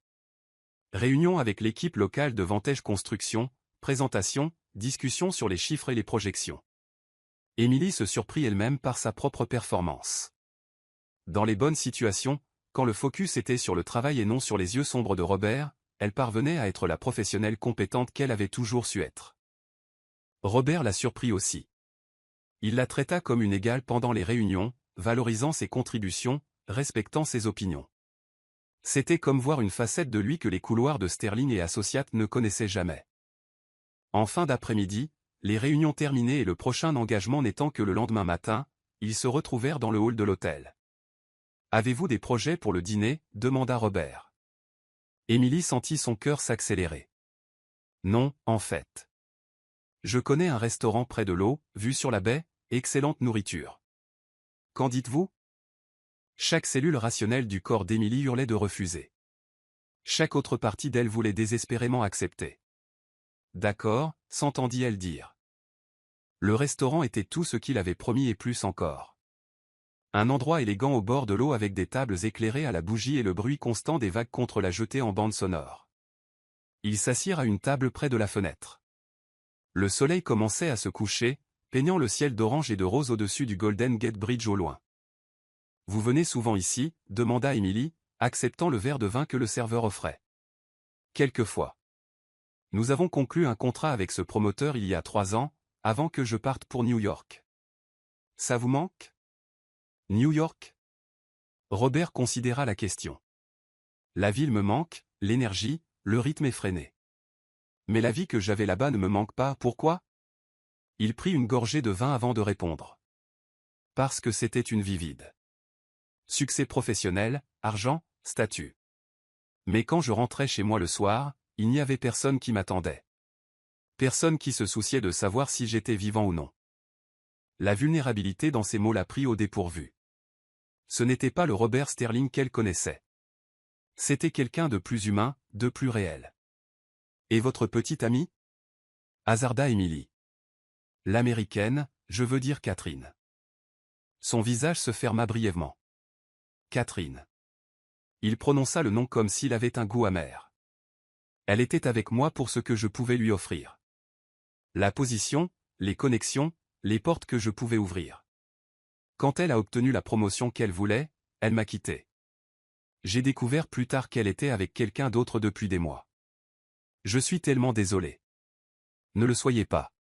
Réunion avec l'équipe locale de Vantage Construction, présentation, discussion sur les chiffres et les projections. Émilie se surprit elle-même par sa propre performance. Dans les bonnes situations, quand le focus était sur le travail et non sur les yeux sombres de Robert, elle parvenait à être la professionnelle compétente qu'elle avait toujours su être. Robert la surprit aussi. Il la traita comme une égale pendant les réunions, valorisant ses contributions, respectant ses opinions. C'était comme voir une facette de lui que les couloirs de Sterling et Associates ne connaissaient jamais. En fin d'après-midi, les réunions terminées et le prochain engagement n'étant que le lendemain matin, ils se retrouvèrent dans le hall de l'hôtel. « Avez-vous des projets pour le dîner » demanda Robert. Émilie sentit son cœur s'accélérer. « Non, en fait. Je connais un restaurant près de l'eau, vue sur la baie, excellente nourriture. » Qu'en dites-vous? Chaque cellule rationnelle du corps d'Émilie hurlait de refuser. Chaque autre partie d'elle voulait désespérément accepter. D'accord, s'entendit-elle dire. Le restaurant était tout ce qu'il avait promis et plus encore. Un endroit élégant au bord de l'eau avec des tables éclairées à la bougie et le bruit constant des vagues contre la jetée en bande sonore. Ils s'assirent à une table près de la fenêtre. Le soleil commençait à se coucher, peignant le ciel d'orange et de rose au-dessus du Golden Gate Bridge au loin. « Vous venez souvent ici » demanda Émilie, acceptant le verre de vin que le serveur offrait. « Quelquefois. Nous avons conclu un contrat avec ce promoteur il y a 3 ans, avant que je parte pour New York. Ça vous manque? New York? Robert considéra la question. La ville me manque, l'énergie, le rythme effréné. Mais la vie que j'avais là-bas ne me manque pas, pourquoi? Il prit une gorgée de vin avant de répondre. Parce que c'était une vie vide. Succès professionnel, argent, statut. Mais quand je rentrais chez moi le soir, il n'y avait personne qui m'attendait. Personne qui se souciait de savoir si j'étais vivant ou non. La vulnérabilité dans ces mots l'a pris au dépourvu. Ce n'était pas le Robert Sterling qu'elle connaissait. C'était quelqu'un de plus humain, de plus réel. Et votre petite amie? Hasarda Émilie. L'américaine, je veux dire Catherine. Son visage se ferma brièvement. Catherine. Il prononça le nom comme s'il avait un goût amer. Elle était avec moi pour ce que je pouvais lui offrir. La position, les connexions, les portes que je pouvais ouvrir. Quand elle a obtenu la promotion qu'elle voulait, elle m'a quitté. j'ai découvert plus tard qu'elle était avec quelqu'un d'autre depuis des mois. Je suis tellement désolé. Ne le soyez pas.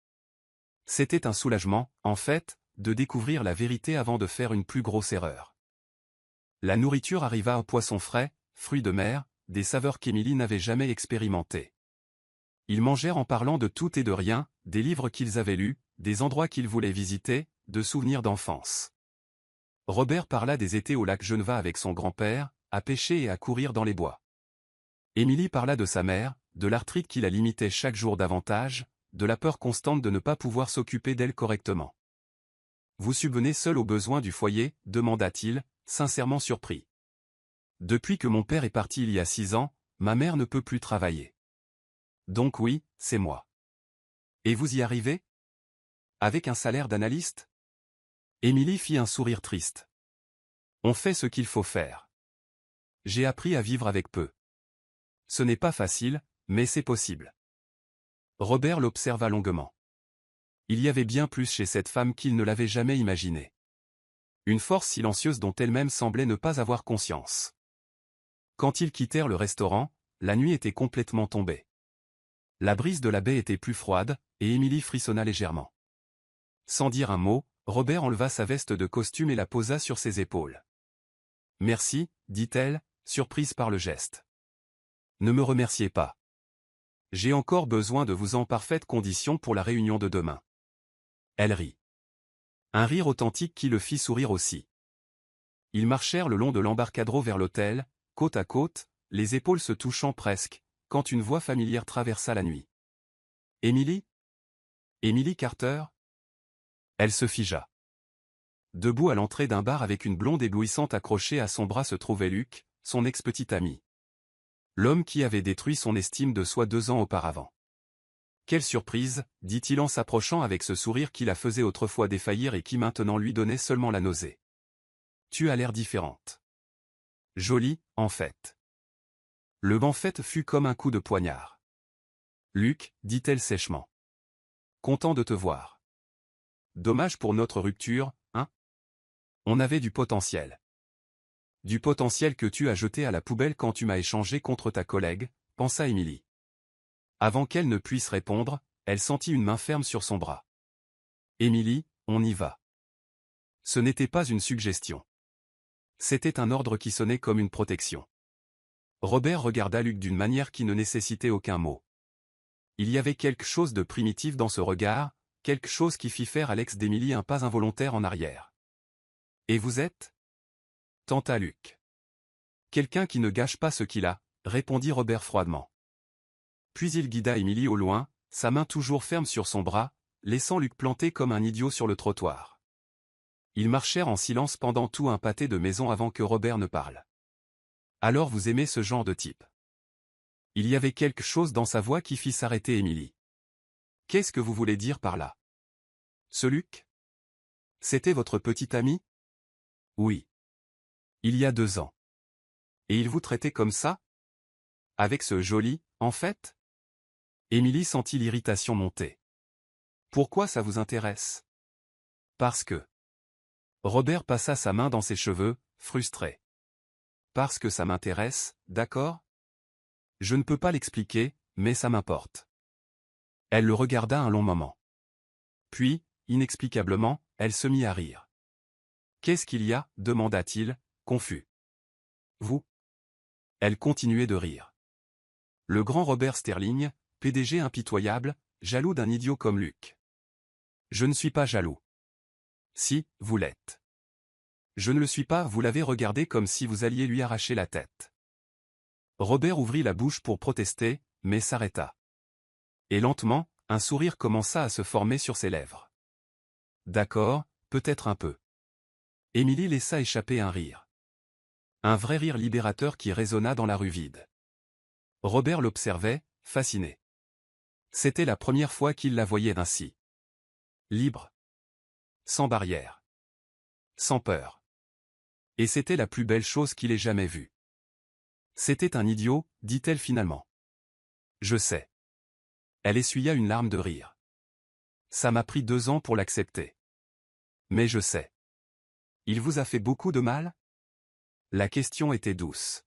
C'était un soulagement, en fait, de découvrir la vérité avant de faire une plus grosse erreur. La nourriture arriva, un poisson frais, fruits de mer, des saveurs qu'Émilie n'avait jamais expérimentées. Ils mangèrent en parlant de tout et de rien, des livres qu'ils avaient lus, des endroits qu'ils voulaient visiter, de souvenirs d'enfance. Robert parla des étés au lac Geneva avec son grand-père, à pêcher et à courir dans les bois. Émilie parla de sa mère, de l'arthrite qui la limitait chaque jour davantage, de la peur constante de ne pas pouvoir s'occuper d'elle correctement. « Vous subvenez seul aux besoins du foyer ?» demanda-t-il, sincèrement surpris. « Depuis que mon père est parti il y a 6 ans, ma mère ne peut plus travailler. Donc oui, c'est moi. » « Et vous y arrivez ? Avec un salaire d'analyste ?» Émilie fit un sourire triste. « On fait ce qu'il faut faire. J'ai appris à vivre avec peu. Ce n'est pas facile, mais c'est possible. » Robert l'observa longuement. Il y avait bien plus chez cette femme qu'il ne l'avait jamais imaginé. Une force silencieuse dont elle-même semblait ne pas avoir conscience. Quand ils quittèrent le restaurant, la nuit était complètement tombée. La brise de la baie était plus froide, et Émilie frissonna légèrement. Sans dire un mot, Robert enleva sa veste de costume et la posa sur ses épaules. « Merci, dit-elle, surprise par le geste. Ne me remerciez pas. J'ai encore besoin de vous en parfaite condition pour la réunion de demain. » Elle rit. Un rire authentique qui le fit sourire aussi. Ils marchèrent le long de l'embarcadero vers l'hôtel, côte à côte, les épaules se touchant presque, quand une voix familière traversa la nuit. « Émilie ? Émilie Carter ?» Elle se figea. Debout à l'entrée d'un bar avec une blonde éblouissante accrochée à son bras se trouvait Luc, son ex-petit ami. L'homme qui avait détruit son estime de soi 2 ans auparavant. « Quelle surprise !» dit-il en s'approchant avec ce sourire qui la faisait autrefois défaillir et qui maintenant lui donnait seulement la nausée. « Tu as l'air différente. Jolie, en fait. » Le en fait fut comme un coup de poignard. « Luc, dit-elle sèchement. Content de te voir. Dommage pour notre rupture, hein ? On avait du potentiel. Du potentiel que tu as jeté à la poubelle quand tu m'as échangé contre ta collègue, pensa Émilie. Avant qu'elle ne puisse répondre, elle sentit une main ferme sur son bras. Émilie, on y va. Ce n'était pas une suggestion. C'était un ordre qui sonnait comme une protection. Robert regarda Luc d'une manière qui ne nécessitait aucun mot. Il y avait quelque chose de primitif dans ce regard, quelque chose qui fit faire à l'ex d'Émilie un pas involontaire en arrière. « Et vous êtes ? » tenta Luc. « Quelqu'un qui ne gâche pas ce qu'il a, » répondit Robert froidement. Puis il guida Émilie au loin, sa main toujours ferme sur son bras, laissant Luc planté comme un idiot sur le trottoir. Ils marchèrent en silence pendant tout un pâté de maison avant que Robert ne parle. « Alors vous aimez ce genre de type ?» Il y avait quelque chose dans sa voix qui fit s'arrêter Émilie. « Qu'est-ce que vous voulez dire par là ? Ce Luc ? C'était votre petit ami ? » « Oui. Il y a 2 ans. Et il vous traitait comme ça ? Avec ce joli, en fait ? » Émilie sentit l'irritation monter. « Pourquoi ça vous intéresse ? » « Parce que... » Robert passa sa main dans ses cheveux, frustré. « Parce que ça m'intéresse, d'accord ? Je ne peux pas l'expliquer, mais ça m'importe. » Elle le regarda un long moment. Puis, inexplicablement, elle se mit à rire. « Qu'est-ce qu'il y a ? » demanda-t-il, confus. « Vous ? » Elle continuait de rire. Le grand Robert Sterling, PDG impitoyable, jaloux d'un idiot comme Luc. « Je ne suis pas jaloux. » « Si, vous l'êtes. »« Je ne le suis pas, vous l'avez regardé comme si vous alliez lui arracher la tête. » Robert ouvrit la bouche pour protester, mais s'arrêta. Et lentement, un sourire commença à se former sur ses lèvres. « D'accord, peut-être un peu. » Émilie laissa échapper un rire. Un vrai rire libérateur qui résonna dans la rue vide. Robert l'observait, fasciné. C'était la première fois qu'il la voyait ainsi. Libre. Sans barrière. Sans peur. Et c'était la plus belle chose qu'il ait jamais vue. « C'était un idiot, dit-elle finalement. »« Je sais. » Elle essuya une larme de rire. « Ça m'a pris 2 ans pour l'accepter. Mais je sais. Il vous a fait beaucoup de mal ? » La question était douce.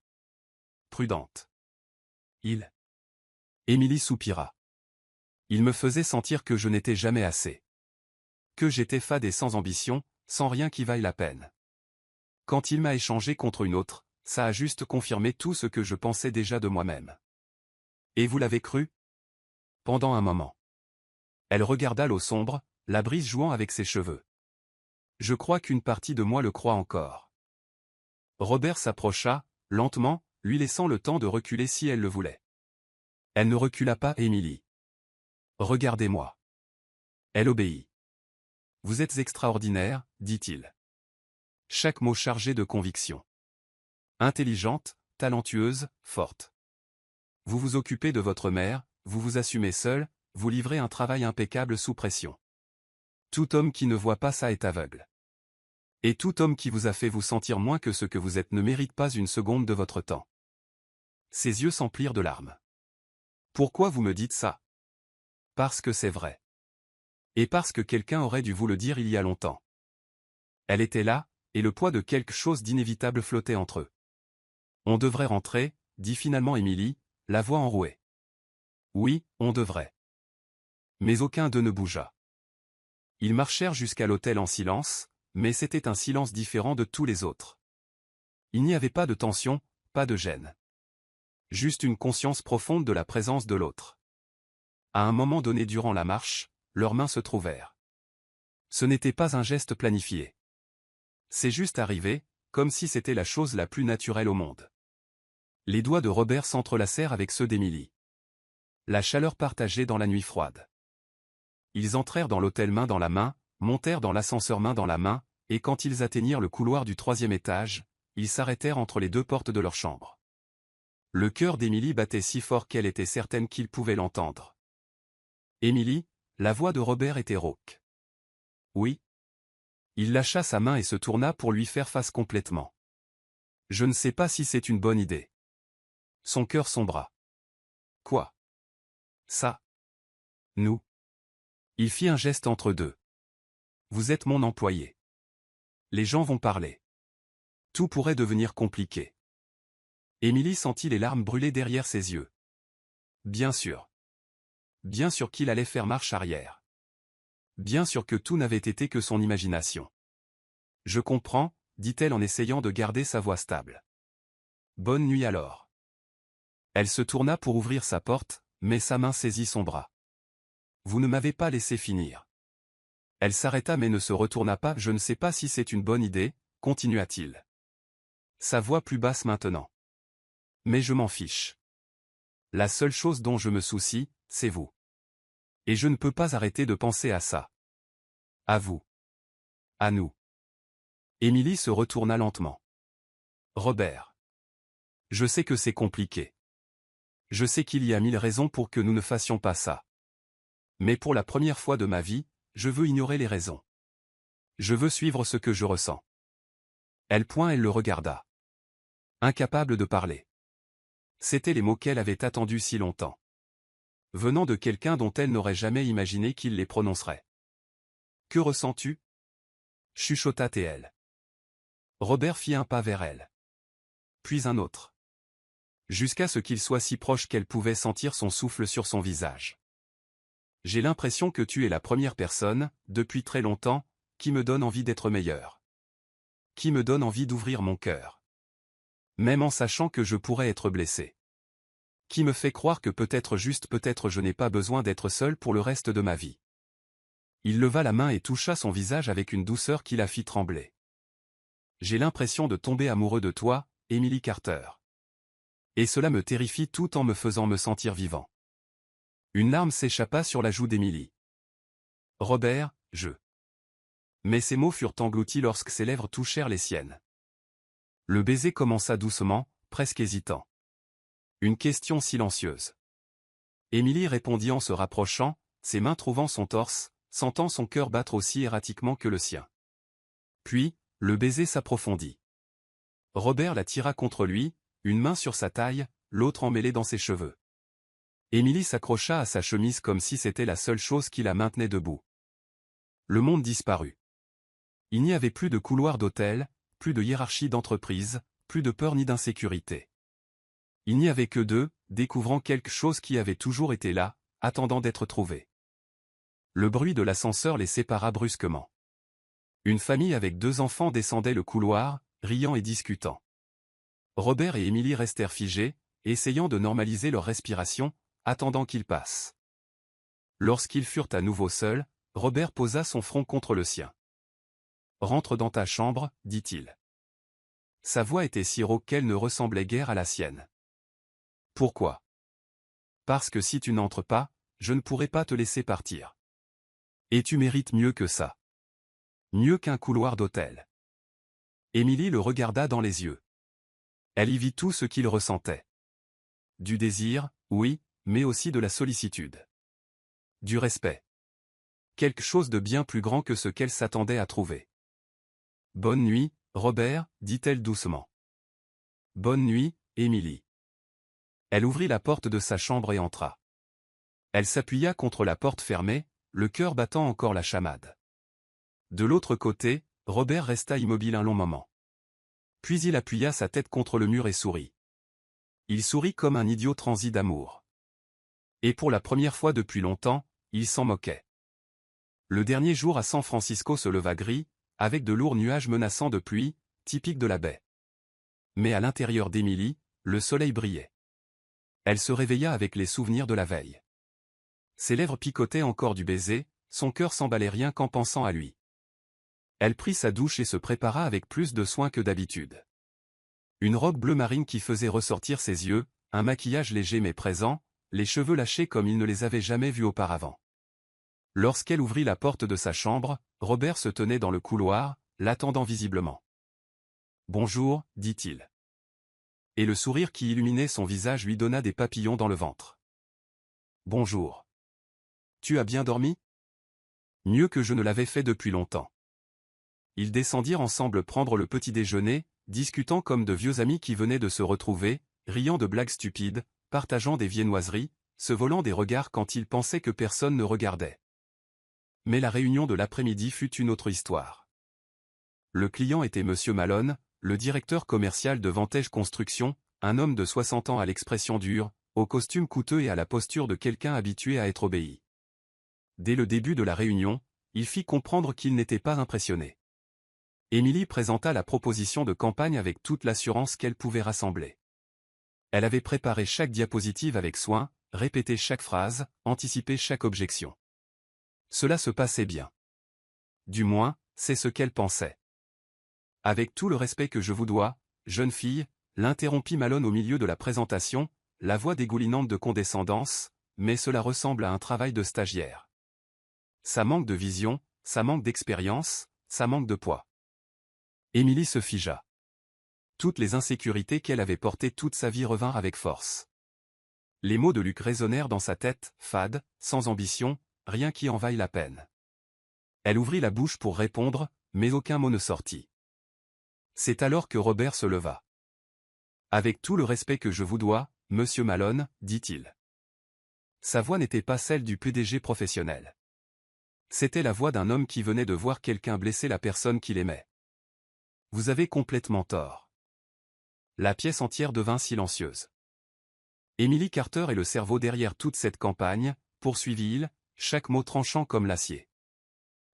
prudente. Émilie soupira. Il me faisait sentir que je n'étais jamais assez. Que j'étais fade et sans ambition, sans rien qui vaille la peine. Quand il m'a échangé contre une autre, ça a juste confirmé tout ce que je pensais déjà de moi-même. Et vous l'avez cru? Pendant un moment. Elle regarda l'eau sombre, la brise jouant avec ses cheveux. Je crois qu'une partie de moi le croit encore. Robert s'approcha, lentement, lui laissant le temps de reculer si elle le voulait. Elle ne recula pas, Émilie. Regardez-moi. Elle obéit. Vous êtes extraordinaire, dit-il. Chaque mot chargé de conviction. Intelligente, talentueuse, forte. Vous vous occupez de votre mère, vous vous assumez seule, vous livrez un travail impeccable sous pression. Tout homme qui ne voit pas ça est aveugle. Et tout homme qui vous a fait vous sentir moins que ce que vous êtes ne mérite pas une seconde de votre temps. Ses yeux s'emplirent de larmes. Pourquoi vous me dites ça? Parce que c'est vrai. Et parce que quelqu'un aurait dû vous le dire il y a longtemps. Elle était là, et le poids de quelque chose d'inévitable flottait entre eux. On devrait rentrer, dit finalement Émilie, la voix enrouée. Oui, on devrait. Mais aucun d'eux ne bougea. Ils marchèrent jusqu'à l'hôtel en silence, mais c'était un silence différent de tous les autres. Il n'y avait pas de tension, pas de gêne. Juste une conscience profonde de la présence de l'autre. À un moment donné durant la marche, leurs mains se trouvèrent. Ce n'était pas un geste planifié. C'est juste arrivé, comme si c'était la chose la plus naturelle au monde. Les doigts de Robert s'entrelacèrent avec ceux d'Émilie. La chaleur partagée dans la nuit froide. Ils entrèrent dans l'hôtel main dans la main, montèrent dans l'ascenseur main dans la main, et quand ils atteignirent le couloir du 3e étage, ils s'arrêtèrent entre les deux portes de leur chambre. Le cœur d'Émilie battait si fort qu'elle était certaine qu'il pouvait l'entendre. Émilie, la voix de Robert était rauque. Oui. Il lâcha sa main et se tourna pour lui faire face complètement. Je ne sais pas si c'est une bonne idée. Son cœur sombra. Quoi? Ça? Nous? Il fit un geste entre deux. Vous êtes mon employé. Les gens vont parler. Tout pourrait devenir compliqué. Émilie sentit les larmes brûler derrière ses yeux. Bien sûr. Bien sûr qu'il allait faire marche arrière. Bien sûr que tout n'avait été que son imagination. Je comprends, dit-elle en essayant de garder sa voix stable. Bonne nuit alors. Elle se tourna pour ouvrir sa porte, mais sa main saisit son bras. Vous ne m'avez pas laissé finir. Elle s'arrêta mais ne se retourna pas. Je ne sais pas si c'est une bonne idée, continua-t-il. Sa voix plus basse maintenant. Mais je m'en fiche. La seule chose dont je me soucie, c'est vous. Et je ne peux pas arrêter de penser à ça. À vous. À nous. Émilie se retourna lentement. Robert. Je sais que c'est compliqué. Je sais qu'il y a 1000 raisons pour que nous ne fassions pas ça. Mais pour la première fois de ma vie, je veux ignorer les raisons. Je veux suivre ce que je ressens. Elle le regarda. Incapable de parler. C'étaient les mots qu'elle avait attendus si longtemps. Venant de quelqu'un dont elle n'aurait jamais imaginé qu'il les prononcerait. Que ressens-tu? Chuchota-t-elle. Robert fit un pas vers elle. Puis un autre. Jusqu'à ce qu'il soit si proche qu'elle pouvait sentir son souffle sur son visage. J'ai l'impression que tu es la première personne, depuis très longtemps, qui me donne envie d'être meilleure. Qui me donne envie d'ouvrir mon cœur. Même en sachant que je pourrais être blessé. Qui me fait croire que peut-être je n'ai pas besoin d'être seul pour le reste de ma vie. Il leva la main et toucha son visage avec une douceur qui la fit trembler. J'ai l'impression de tomber amoureux de toi, Emily Carter. Et cela me terrifie tout en me faisant me sentir vivant. Une larme s'échappa sur la joue d'Emily. Robert, je. Mais ces mots furent engloutis lorsque ses lèvres touchèrent les siennes. Le baiser commença doucement, presque hésitant. Une question silencieuse. Émilie répondit en se rapprochant, ses mains trouvant son torse, sentant son cœur battre aussi erratiquement que le sien. Puis, le baiser s'approfondit. Robert la tira contre lui, une main sur sa taille, l'autre emmêlée dans ses cheveux. Émilie s'accrocha à sa chemise comme si c'était la seule chose qui la maintenait debout. Le monde disparut. Il n'y avait plus de couloir d'hôtel, plus de hiérarchie d'entreprise, plus de peur ni d'insécurité. Il n'y avait que deux, découvrant quelque chose qui avait toujours été là, attendant d'être trouvé. Le bruit de l'ascenseur les sépara brusquement. Une famille avec 2 enfants descendait le couloir, riant et discutant. Robert et Émilie restèrent figés, essayant de normaliser leur respiration, attendant qu'il passe. Lorsqu'ils furent à nouveau seuls, Robert posa son front contre le sien. « Rentre dans ta chambre, dit-il. » Sa voix était si rauque qu'elle ne ressemblait guère à la sienne. « Pourquoi ? » ?»« Parce que si tu n'entres pas, je ne pourrai pas te laisser partir. Et tu mérites mieux que ça. Mieux qu'un couloir d'hôtel. » Émilie le regarda dans les yeux. Elle y vit tout ce qu'il ressentait. Du désir, oui, mais aussi de la sollicitude. Du respect. Quelque chose de bien plus grand que ce qu'elle s'attendait à trouver. « Bonne nuit, Robert, dit-elle doucement. « Bonne nuit, Émilie. » Elle ouvrit la porte de sa chambre et entra. Elle s'appuya contre la porte fermée, le cœur battant encore la chamade. De l'autre côté, Robert resta immobile un long moment. Puis il appuya sa tête contre le mur et sourit. Il sourit comme un idiot transi d'amour. Et pour la première fois depuis longtemps, il s'en moquait. Le dernier jour à San Francisco se leva gris, avec de lourds nuages menaçants de pluie, typiques de la baie. Mais à l'intérieur d'Émilie, le soleil brillait. Elle se réveilla avec les souvenirs de la veille. Ses lèvres picotaient encore du baiser, son cœur s'emballait rien qu'en pensant à lui. Elle prit sa douche et se prépara avec plus de soin que d'habitude. Une robe bleu marine qui faisait ressortir ses yeux, un maquillage léger mais présent, les cheveux lâchés comme il ne les avait jamais vus auparavant. Lorsqu'elle ouvrit la porte de sa chambre, Robert se tenait dans le couloir, l'attendant visiblement. « Bonjour, dit-il. » Et le sourire qui illuminait son visage lui donna des papillons dans le ventre. « Bonjour. Tu as bien dormi ? » Mieux que je ne l'avais fait depuis longtemps. Ils descendirent ensemble prendre le petit déjeuner, discutant comme de vieux amis qui venaient de se retrouver, riant de blagues stupides, partageant des viennoiseries, se volant des regards quand ils pensaient que personne ne regardait. Mais la réunion de l'après-midi fut une autre histoire. Le client était Monsieur Malone, le directeur commercial de Vantage Construction, un homme de 60 ans à l'expression dure, au costume coûteux et à la posture de quelqu'un habitué à être obéi. Dès le début de la réunion, il fit comprendre qu'il n'était pas impressionné. Émilie présenta la proposition de campagne avec toute l'assurance qu'elle pouvait rassembler. Elle avait préparé chaque diapositive avec soin, répété chaque phrase, anticipé chaque objection. Cela se passait bien. Du moins, c'est ce qu'elle pensait. « Avec tout le respect que je vous dois, jeune fille, » l'interrompit Malone au milieu de la présentation, la voix dégoulinante de condescendance, mais cela ressemble à un travail de stagiaire. Ça manque de vision, ça manque d'expérience, ça manque de poids. Émilie se figea. Toutes les insécurités qu'elle avait portées toute sa vie revinrent avec force. Les mots de Luc résonnèrent dans sa tête, fades, sans ambition, rien qui en vaille la peine. Elle ouvrit la bouche pour répondre, mais aucun mot ne sortit. C'est alors que Robert se leva. « Avec tout le respect que je vous dois, Monsieur Malone, dit-il. » Sa voix n'était pas celle du PDG professionnel. C'était la voix d'un homme qui venait de voir quelqu'un blesser la personne qu'il aimait. « Vous avez complètement tort. » La pièce entière devint silencieuse. Emily Carter est le cerveau derrière toute cette campagne, poursuivit-il, chaque mot tranchant comme l'acier.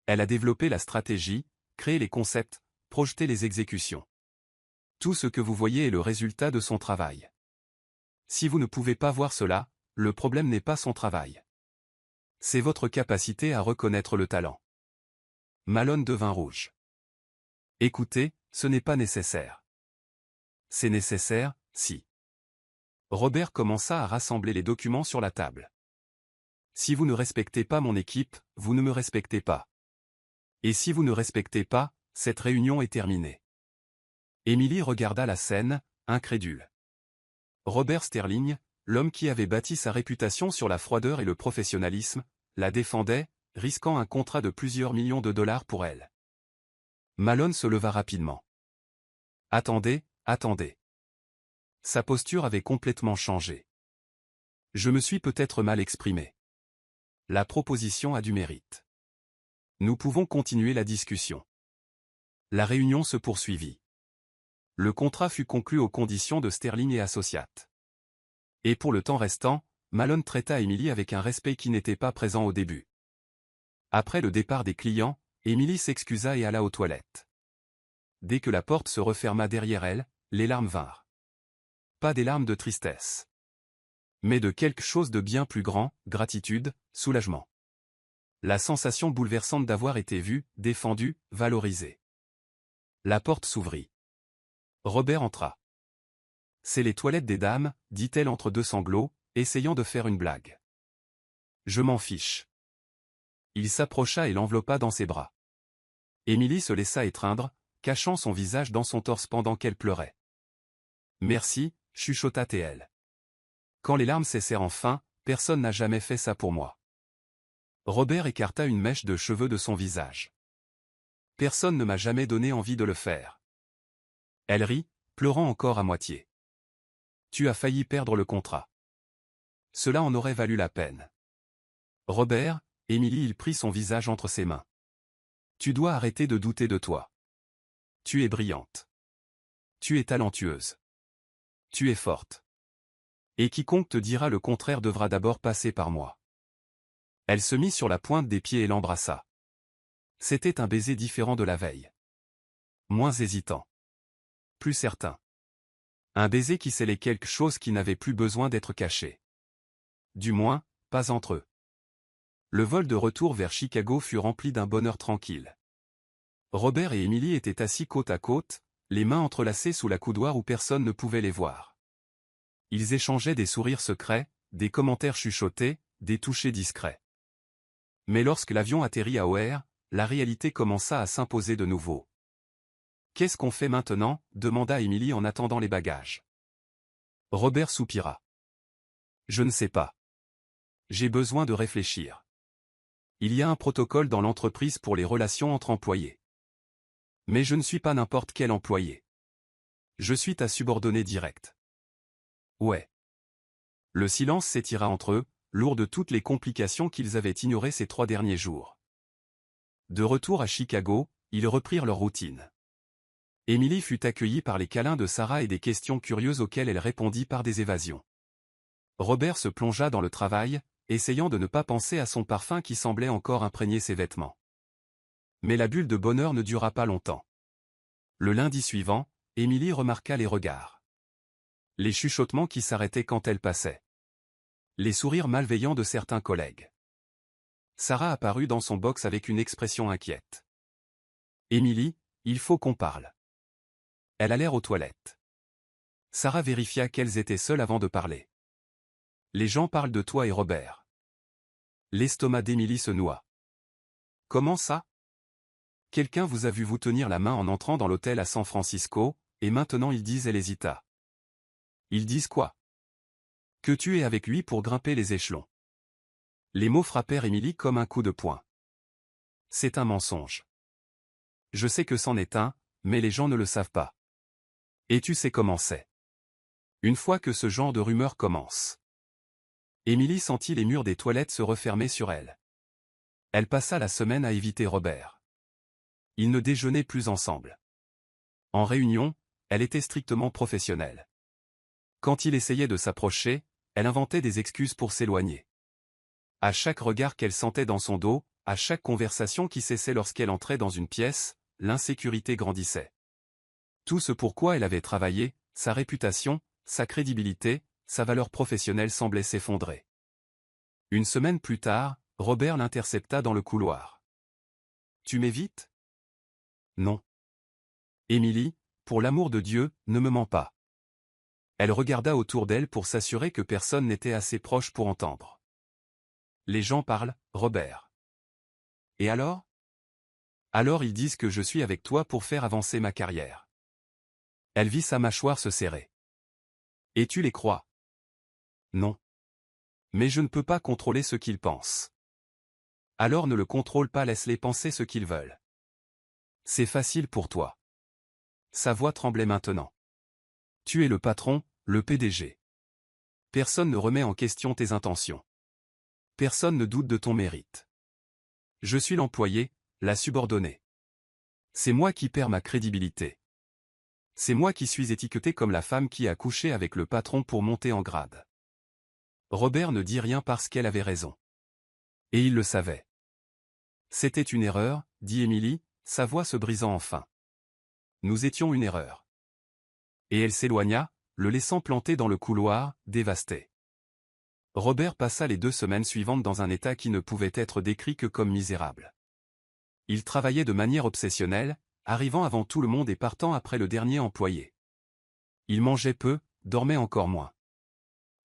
Elle a développé la stratégie, créé les concepts, projeté les exécutions. Tout ce que vous voyez est le résultat de son travail. Si vous ne pouvez pas voir cela, le problème n'est pas son travail. C'est votre capacité à reconnaître le talent. Malone devint rouge. Écoutez, ce n'est pas nécessaire. C'est nécessaire, si. Robert commença à rassembler les documents sur la table. Si vous ne respectez pas mon équipe, vous ne me respectez pas. Et si vous ne respectez pas, cette réunion est terminée. Émilie regarda la scène, incrédule. Robert Sterling, l'homme qui avait bâti sa réputation sur la froideur et le professionnalisme, la défendait, risquant un contrat de plusieurs millions de dollars pour elle. Malone se leva rapidement. « Attendez, attendez. » Sa posture avait complètement changé. « Je me suis peut-être mal exprimé. La proposition a du mérite. Nous pouvons continuer la discussion. » La réunion se poursuivit. Le contrat fut conclu aux conditions de Sterling et Associates. Et pour le temps restant, Malone traita Emily avec un respect qui n'était pas présent au début. Après le départ des clients, Emily s'excusa et alla aux toilettes. Dès que la porte se referma derrière elle, les larmes vinrent. Pas des larmes de tristesse, mais de quelque chose de bien plus grand, gratitude, soulagement. La sensation bouleversante d'avoir été vue, défendue, valorisée. La porte s'ouvrit. Robert entra. « C'est les toilettes des dames, dit-elle entre deux sanglots, essayant de faire une blague. Je m'en fiche. Il s'approcha et l'enveloppa dans ses bras. Émilie se laissa étreindre, cachant son visage dans son torse pendant qu'elle pleurait. Merci, chuchota-t-elle. Quand les larmes cessèrent enfin, personne n'a jamais fait ça pour moi. Robert écarta une mèche de cheveux de son visage. Personne ne m'a jamais donné envie de le faire. Elle rit, pleurant encore à moitié. Tu as failli perdre le contrat. Cela en aurait valu la peine. Robert, Émilie, il prit son visage entre ses mains. Tu dois arrêter de douter de toi. Tu es brillante. Tu es talentueuse. Tu es forte. Et quiconque te dira le contraire devra d'abord passer par moi. Elle se mit sur la pointe des pieds et l'embrassa. C'était un baiser différent de la veille. Moins hésitant. Plus certain. Un baiser qui scellait quelque chose qui n'avait plus besoin d'être caché. Du moins, pas entre eux. Le vol de retour vers Chicago fut rempli d'un bonheur tranquille. Robert et Emily étaient assis côte à côte, les mains entrelacées sous la coudoir où personne ne pouvait les voir. Ils échangeaient des sourires secrets, des commentaires chuchotés, des touchés discrets. Mais lorsque l'avion atterrit à O'Hare, la réalité commença à s'imposer de nouveau. « Qu'est-ce qu'on fait maintenant » demanda Emily en attendant les bagages. Robert soupira. « Je ne sais pas. J'ai besoin de réfléchir. Il y a un protocole dans l'entreprise pour les relations entre employés. Mais je ne suis pas n'importe quel employé. Je suis ta subordonnée directe. » Ouais. Le silence s'étira entre eux, lourd de toutes les complications qu'ils avaient ignorées ces 3 derniers jours. De retour à Chicago, ils reprirent leur routine. Emily fut accueillie par les câlins de Sarah et des questions curieuses auxquelles elle répondit par des évasions. Robert se plongea dans le travail, essayant de ne pas penser à son parfum qui semblait encore imprégner ses vêtements. Mais la bulle de bonheur ne dura pas longtemps. Le lundi suivant, Emily remarqua les regards. Les chuchotements qui s'arrêtaient quand elle passait. Les sourires malveillants de certains collègues. Sarah apparut dans son box avec une expression inquiète. « Emily, il faut qu'on parle. » Elle allèrent aux toilettes. Sarah vérifia qu'elles étaient seules avant de parler. « Les gens parlent de toi et Robert. » L'estomac d'Emily se noua. « Comment ça ? Quelqu'un vous a vu vous tenir la main en entrant dans l'hôtel à San Francisco, et maintenant ils disent » elle hésita. « Ils disent quoi ? Que tu es avec lui pour grimper les échelons. » Les mots frappèrent Emily comme un coup de poing. C'est un mensonge. Je sais que c'en est un, mais les gens ne le savent pas. Et tu sais comment c'est. Une fois que ce genre de rumeur commence. Emily sentit les murs des toilettes se refermer sur elle. Elle passa la semaine à éviter Robert. Ils ne déjeunaient plus ensemble. En réunion, elle était strictement professionnelle. Quand il essayait de s'approcher, elle inventait des excuses pour s'éloigner. À chaque regard qu'elle sentait dans son dos, à chaque conversation qui cessait lorsqu'elle entrait dans une pièce, l'insécurité grandissait. Tout ce pourquoi elle avait travaillé, sa réputation, sa crédibilité, sa valeur professionnelle semblait s'effondrer. Une semaine plus tard, Robert l'intercepta dans le couloir. « Tu m'évites ? » ?»« Non. »« Émilie, pour l'amour de Dieu, ne me mens pas. » Elle regarda autour d'elle pour s'assurer que personne n'était assez proche pour entendre. « Les gens parlent, Robert. »« Et alors ? » ?»« Alors ils disent que je suis avec toi pour faire avancer ma carrière. » Elle vit sa mâchoire se serrer. « Et tu les crois ? » ?»« Non. Mais je ne peux pas contrôler ce qu'ils pensent. » »« Alors ne le contrôle pas, laisse-les penser ce qu'ils veulent. C'est facile pour toi. » Sa voix tremblait maintenant. « Tu es le patron, le PDG. Personne ne remet en question tes intentions. Personne ne doute de ton mérite. Je suis l'employé, la subordonnée. C'est moi qui perds ma crédibilité. C'est moi qui suis étiquetée comme la femme qui a couché avec le patron pour monter en grade. Robert ne dit rien parce qu'elle avait raison. Et il le savait. C'était une erreur, dit Émilie, sa voix se brisant enfin. Nous étions une erreur. Et elle s'éloigna, le laissant planté dans le couloir, dévasté. Robert passa les 2 semaines suivantes dans un état qui ne pouvait être décrit que comme misérable. Il travaillait de manière obsessionnelle, arrivant avant tout le monde et partant après le dernier employé. Il mangeait peu, dormait encore moins.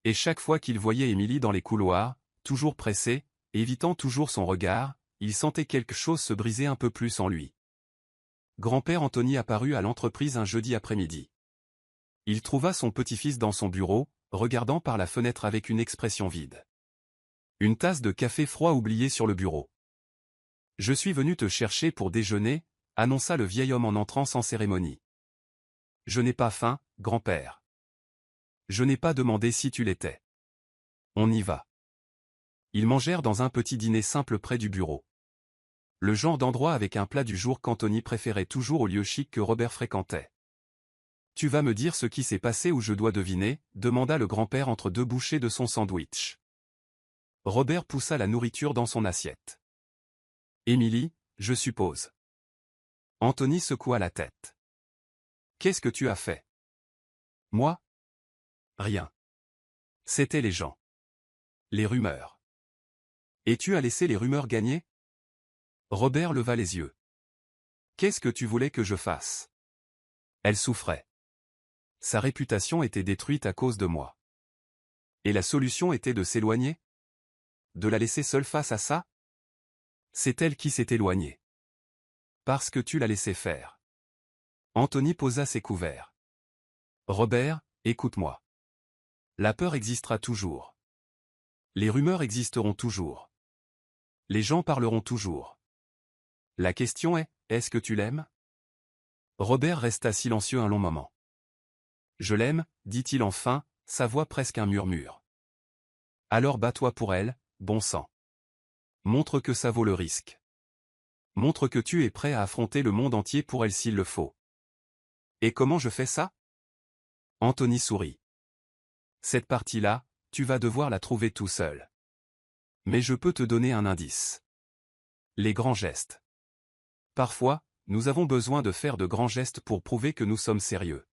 Et chaque fois qu'il voyait Émilie dans les couloirs, toujours pressée, évitant toujours son regard, il sentait quelque chose se briser un peu plus en lui. Grand-père Anthony apparut à l'entreprise un jeudi après-midi. Il trouva son petit-fils dans son bureau, regardant par la fenêtre avec une expression vide. Une tasse de café froid oubliée sur le bureau. « Je suis venu te chercher pour déjeuner », annonça le vieil homme en entrant sans cérémonie. « Je n'ai pas faim, grand-père. Je n'ai pas demandé si tu l'étais. On y va. » Ils mangèrent dans un petit dîner simple près du bureau. Le genre d'endroit avec un plat du jour qu'Anthony préférait toujours au lieu chic que Robert fréquentait. « Tu vas me dire ce qui s'est passé ou je dois deviner ?» demanda le grand-père entre 2 bouchées de son sandwich. Robert poussa la nourriture dans son assiette. « Émilie, je suppose. » Anthony secoua la tête. « Qu'est-ce que tu as fait? » « Moi? Rien. C'étaient les gens. Les rumeurs. » « Et tu as laissé les rumeurs gagner? » Robert leva les yeux. « Qu'est-ce que tu voulais que je fasse? » Elle souffrait. Sa réputation était détruite à cause de moi. Et la solution était de s'éloigner? De la laisser seule face à ça? C'est elle qui s'est éloignée. Parce que tu l'as laissé faire. Anthony posa ses couverts. Robert, écoute-moi. La peur existera toujours. Les rumeurs existeront toujours. Les gens parleront toujours. La question est, est-ce que tu l'aimes? Robert resta silencieux un long moment. Je l'aime, dit-il enfin, sa voix presque un murmure. Alors bats-toi pour elle, bon sang. Montre que ça vaut le risque. Montre que tu es prêt à affronter le monde entier pour elle s'il le faut. Et comment je fais ça? Anthony sourit. Cette partie-là, tu vas devoir la trouver tout seul. Mais je peux te donner un indice. Les grands gestes. Parfois, nous avons besoin de faire de grands gestes pour prouver que nous sommes sérieux.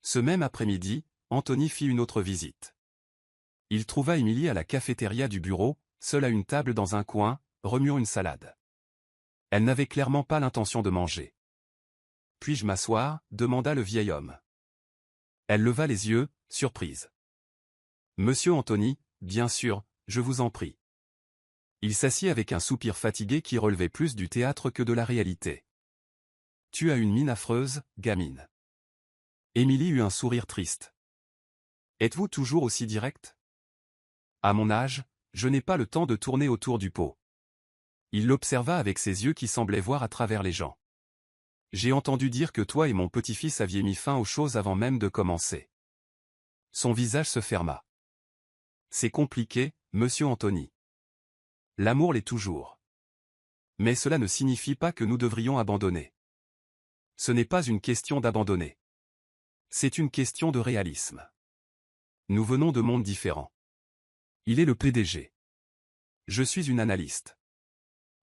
Ce même après-midi, Anthony fit une autre visite. Il trouva Émilie à la cafétéria du bureau, seule à une table dans un coin, remuant une salade. Elle n'avait clairement pas l'intention de manger. « Puis-je m'asseoir » demanda le vieil homme. Elle leva les yeux, surprise. « Monsieur Anthony, bien sûr, je vous en prie. » Il s'assit avec un soupir fatigué qui relevait plus du théâtre que de la réalité. « Tu as une mine affreuse, gamine. » Émilie eut un sourire triste. « Êtes-vous toujours aussi direct? À mon âge, je n'ai pas le temps de tourner autour du pot. » Il l'observa avec ses yeux qui semblaient voir à travers les gens. « J'ai entendu dire que toi et mon petit-fils aviez mis fin aux choses avant même de commencer. » Son visage se ferma. « C'est compliqué, monsieur Anthony. L'amour l'est toujours. Mais cela ne signifie pas que nous devrions abandonner. Ce n'est pas une question d'abandonner. C'est une question de réalisme. Nous venons de mondes différents. Il est le PDG. Je suis une analyste.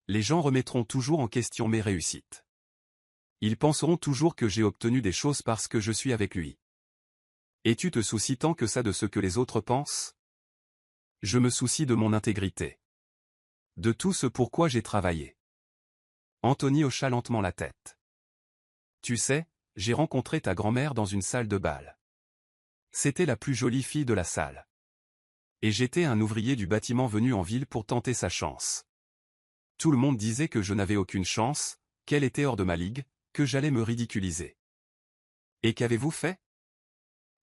Les gens remettront toujours en question mes réussites. Ils penseront toujours que j'ai obtenu des choses parce que je suis avec lui. Et tu te soucies tant que ça de ce que les autres pensent? Je me soucie de mon intégrité. De tout ce pourquoi j'ai travaillé. Anthony hocha lentement la tête. Tu sais, j'ai rencontré ta grand-mère dans une salle de bal. C'était la plus jolie fille de la salle. Et j'étais un ouvrier du bâtiment venu en ville pour tenter sa chance. Tout le monde disait que je n'avais aucune chance, qu'elle était hors de ma ligue, que j'allais me ridiculiser. Et qu'avez-vous fait?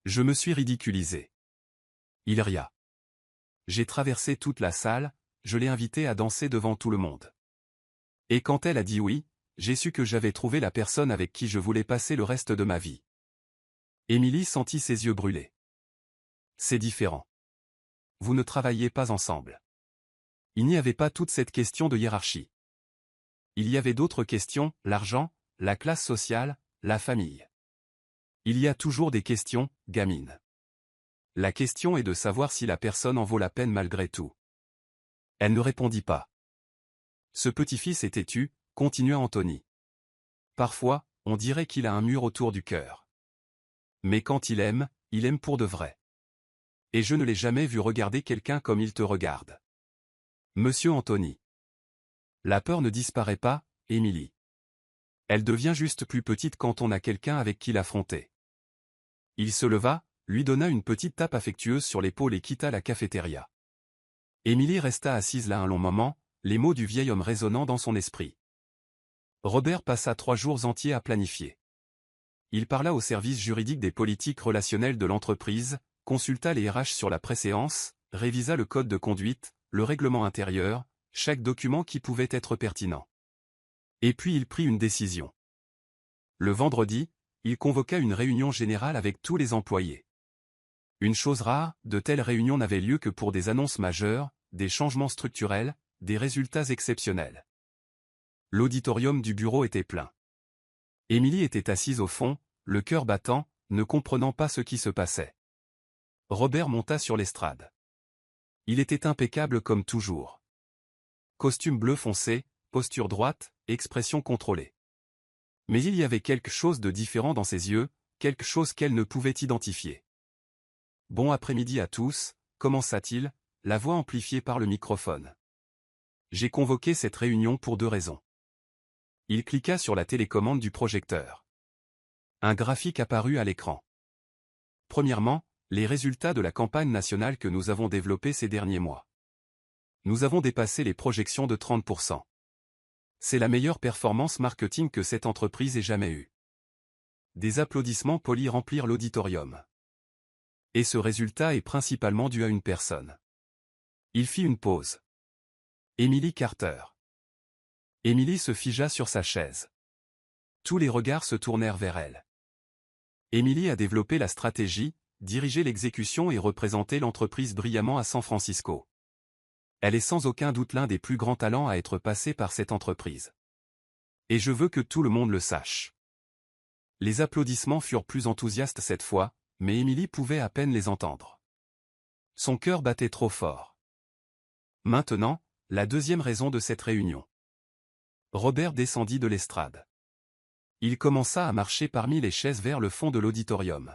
Je me suis ridiculisé. Il ria. J'ai traversé toute la salle, je l'ai invitée à danser devant tout le monde. Et quand elle a dit oui, j'ai su que j'avais trouvé la personne avec qui je voulais passer le reste de ma vie. Émilie sentit ses yeux brûler. C'est différent. Vous ne travailliez pas ensemble. Il n'y avait pas toute cette question de hiérarchie. Il y avait d'autres questions, l'argent, la classe sociale, la famille. Il y a toujours des questions, gamine. La question est de savoir si la personne en vaut la peine malgré tout. Elle ne répondit pas. Ce petit-fils est têtu, continua Anthony. Parfois, on dirait qu'il a un mur autour du cœur. Mais quand il aime pour de vrai. Et je ne l'ai jamais vu regarder quelqu'un comme il te regarde. Monsieur Anthony. La peur ne disparaît pas, Émilie. Elle devient juste plus petite quand on a quelqu'un avec qui l'affronter. Il se leva, lui donna une petite tape affectueuse sur l'épaule et quitta la cafétéria. Émilie resta assise là un long moment, les mots du vieil homme résonnant dans son esprit. Robert passa 3 jours entiers à planifier. Il parla au service juridique des politiques relationnelles de l'entreprise, consulta les RH sur la préséance, révisa le code de conduite, le règlement intérieur, chaque document qui pouvait être pertinent. Et puis il prit une décision. Le vendredi, il convoqua une réunion générale avec tous les employés. Une chose rare, de telles réunions n'avaient lieu que pour des annonces majeures, des changements structurels, des résultats exceptionnels. L'auditorium du bureau était plein. Émilie était assise au fond, le cœur battant, ne comprenant pas ce qui se passait. Robert monta sur l'estrade. Il était impeccable comme toujours. Costume bleu foncé, posture droite, expression contrôlée. Mais il y avait quelque chose de différent dans ses yeux, quelque chose qu'elle ne pouvait identifier. Bon après-midi à tous, commença-t-il, la voix amplifiée par le microphone. J'ai convoqué cette réunion pour 2 raisons. Il cliqua sur la télécommande du projecteur. Un graphique apparut à l'écran. Premièrement, les résultats de la campagne nationale que nous avons développée ces derniers mois. Nous avons dépassé les projections de 30%. C'est la meilleure performance marketing que cette entreprise ait jamais eue. Des applaudissements polis remplirent l'auditorium. Et ce résultat est principalement dû à une personne. Il fit une pause. Emily Carter. Emily se figea sur sa chaise. Tous les regards se tournèrent vers elle. Emily a développé la stratégie, dirigé l'exécution et représenté l'entreprise brillamment à San Francisco. Elle est sans aucun doute l'un des plus grands talents à être passé par cette entreprise. Et je veux que tout le monde le sache. Les applaudissements furent plus enthousiastes cette fois, mais Emily pouvait à peine les entendre. Son cœur battait trop fort. Maintenant, la deuxième raison de cette réunion. Robert descendit de l'estrade. Il commença à marcher parmi les chaises vers le fond de l'auditorium.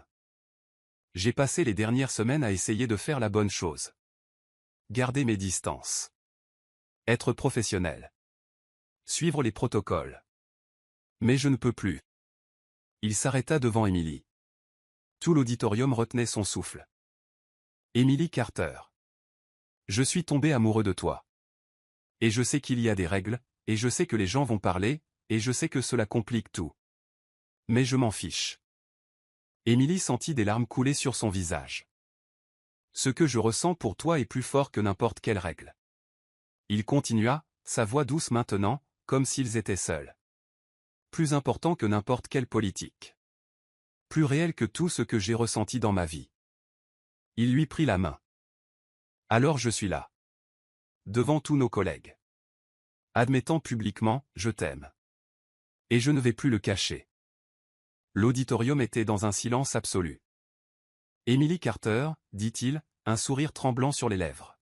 J'ai passé les dernières semaines à essayer de faire la bonne chose. Garder mes distances. Être professionnel. Suivre les protocoles. Mais je ne peux plus. Il s'arrêta devant Emily. Tout l'auditorium retenait son souffle. Emily Carter. Je suis tombé amoureux de toi. Et je sais qu'il y a des règles, et je sais que les gens vont parler, et je sais que cela complique tout. Mais je m'en fiche. Emily sentit des larmes couler sur son visage. Ce que je ressens pour toi est plus fort que n'importe quelle règle. Il continua, sa voix douce maintenant, comme s'ils étaient seuls. Plus important que n'importe quelle politique. Plus réel que tout ce que j'ai ressenti dans ma vie. Il lui prit la main. Alors je suis là. Devant tous nos collègues. Admettant publiquement, je t'aime. Et je ne vais plus le cacher. L'auditorium était dans un silence absolu. Emily Carter, dit-il, un sourire tremblant sur les lèvres.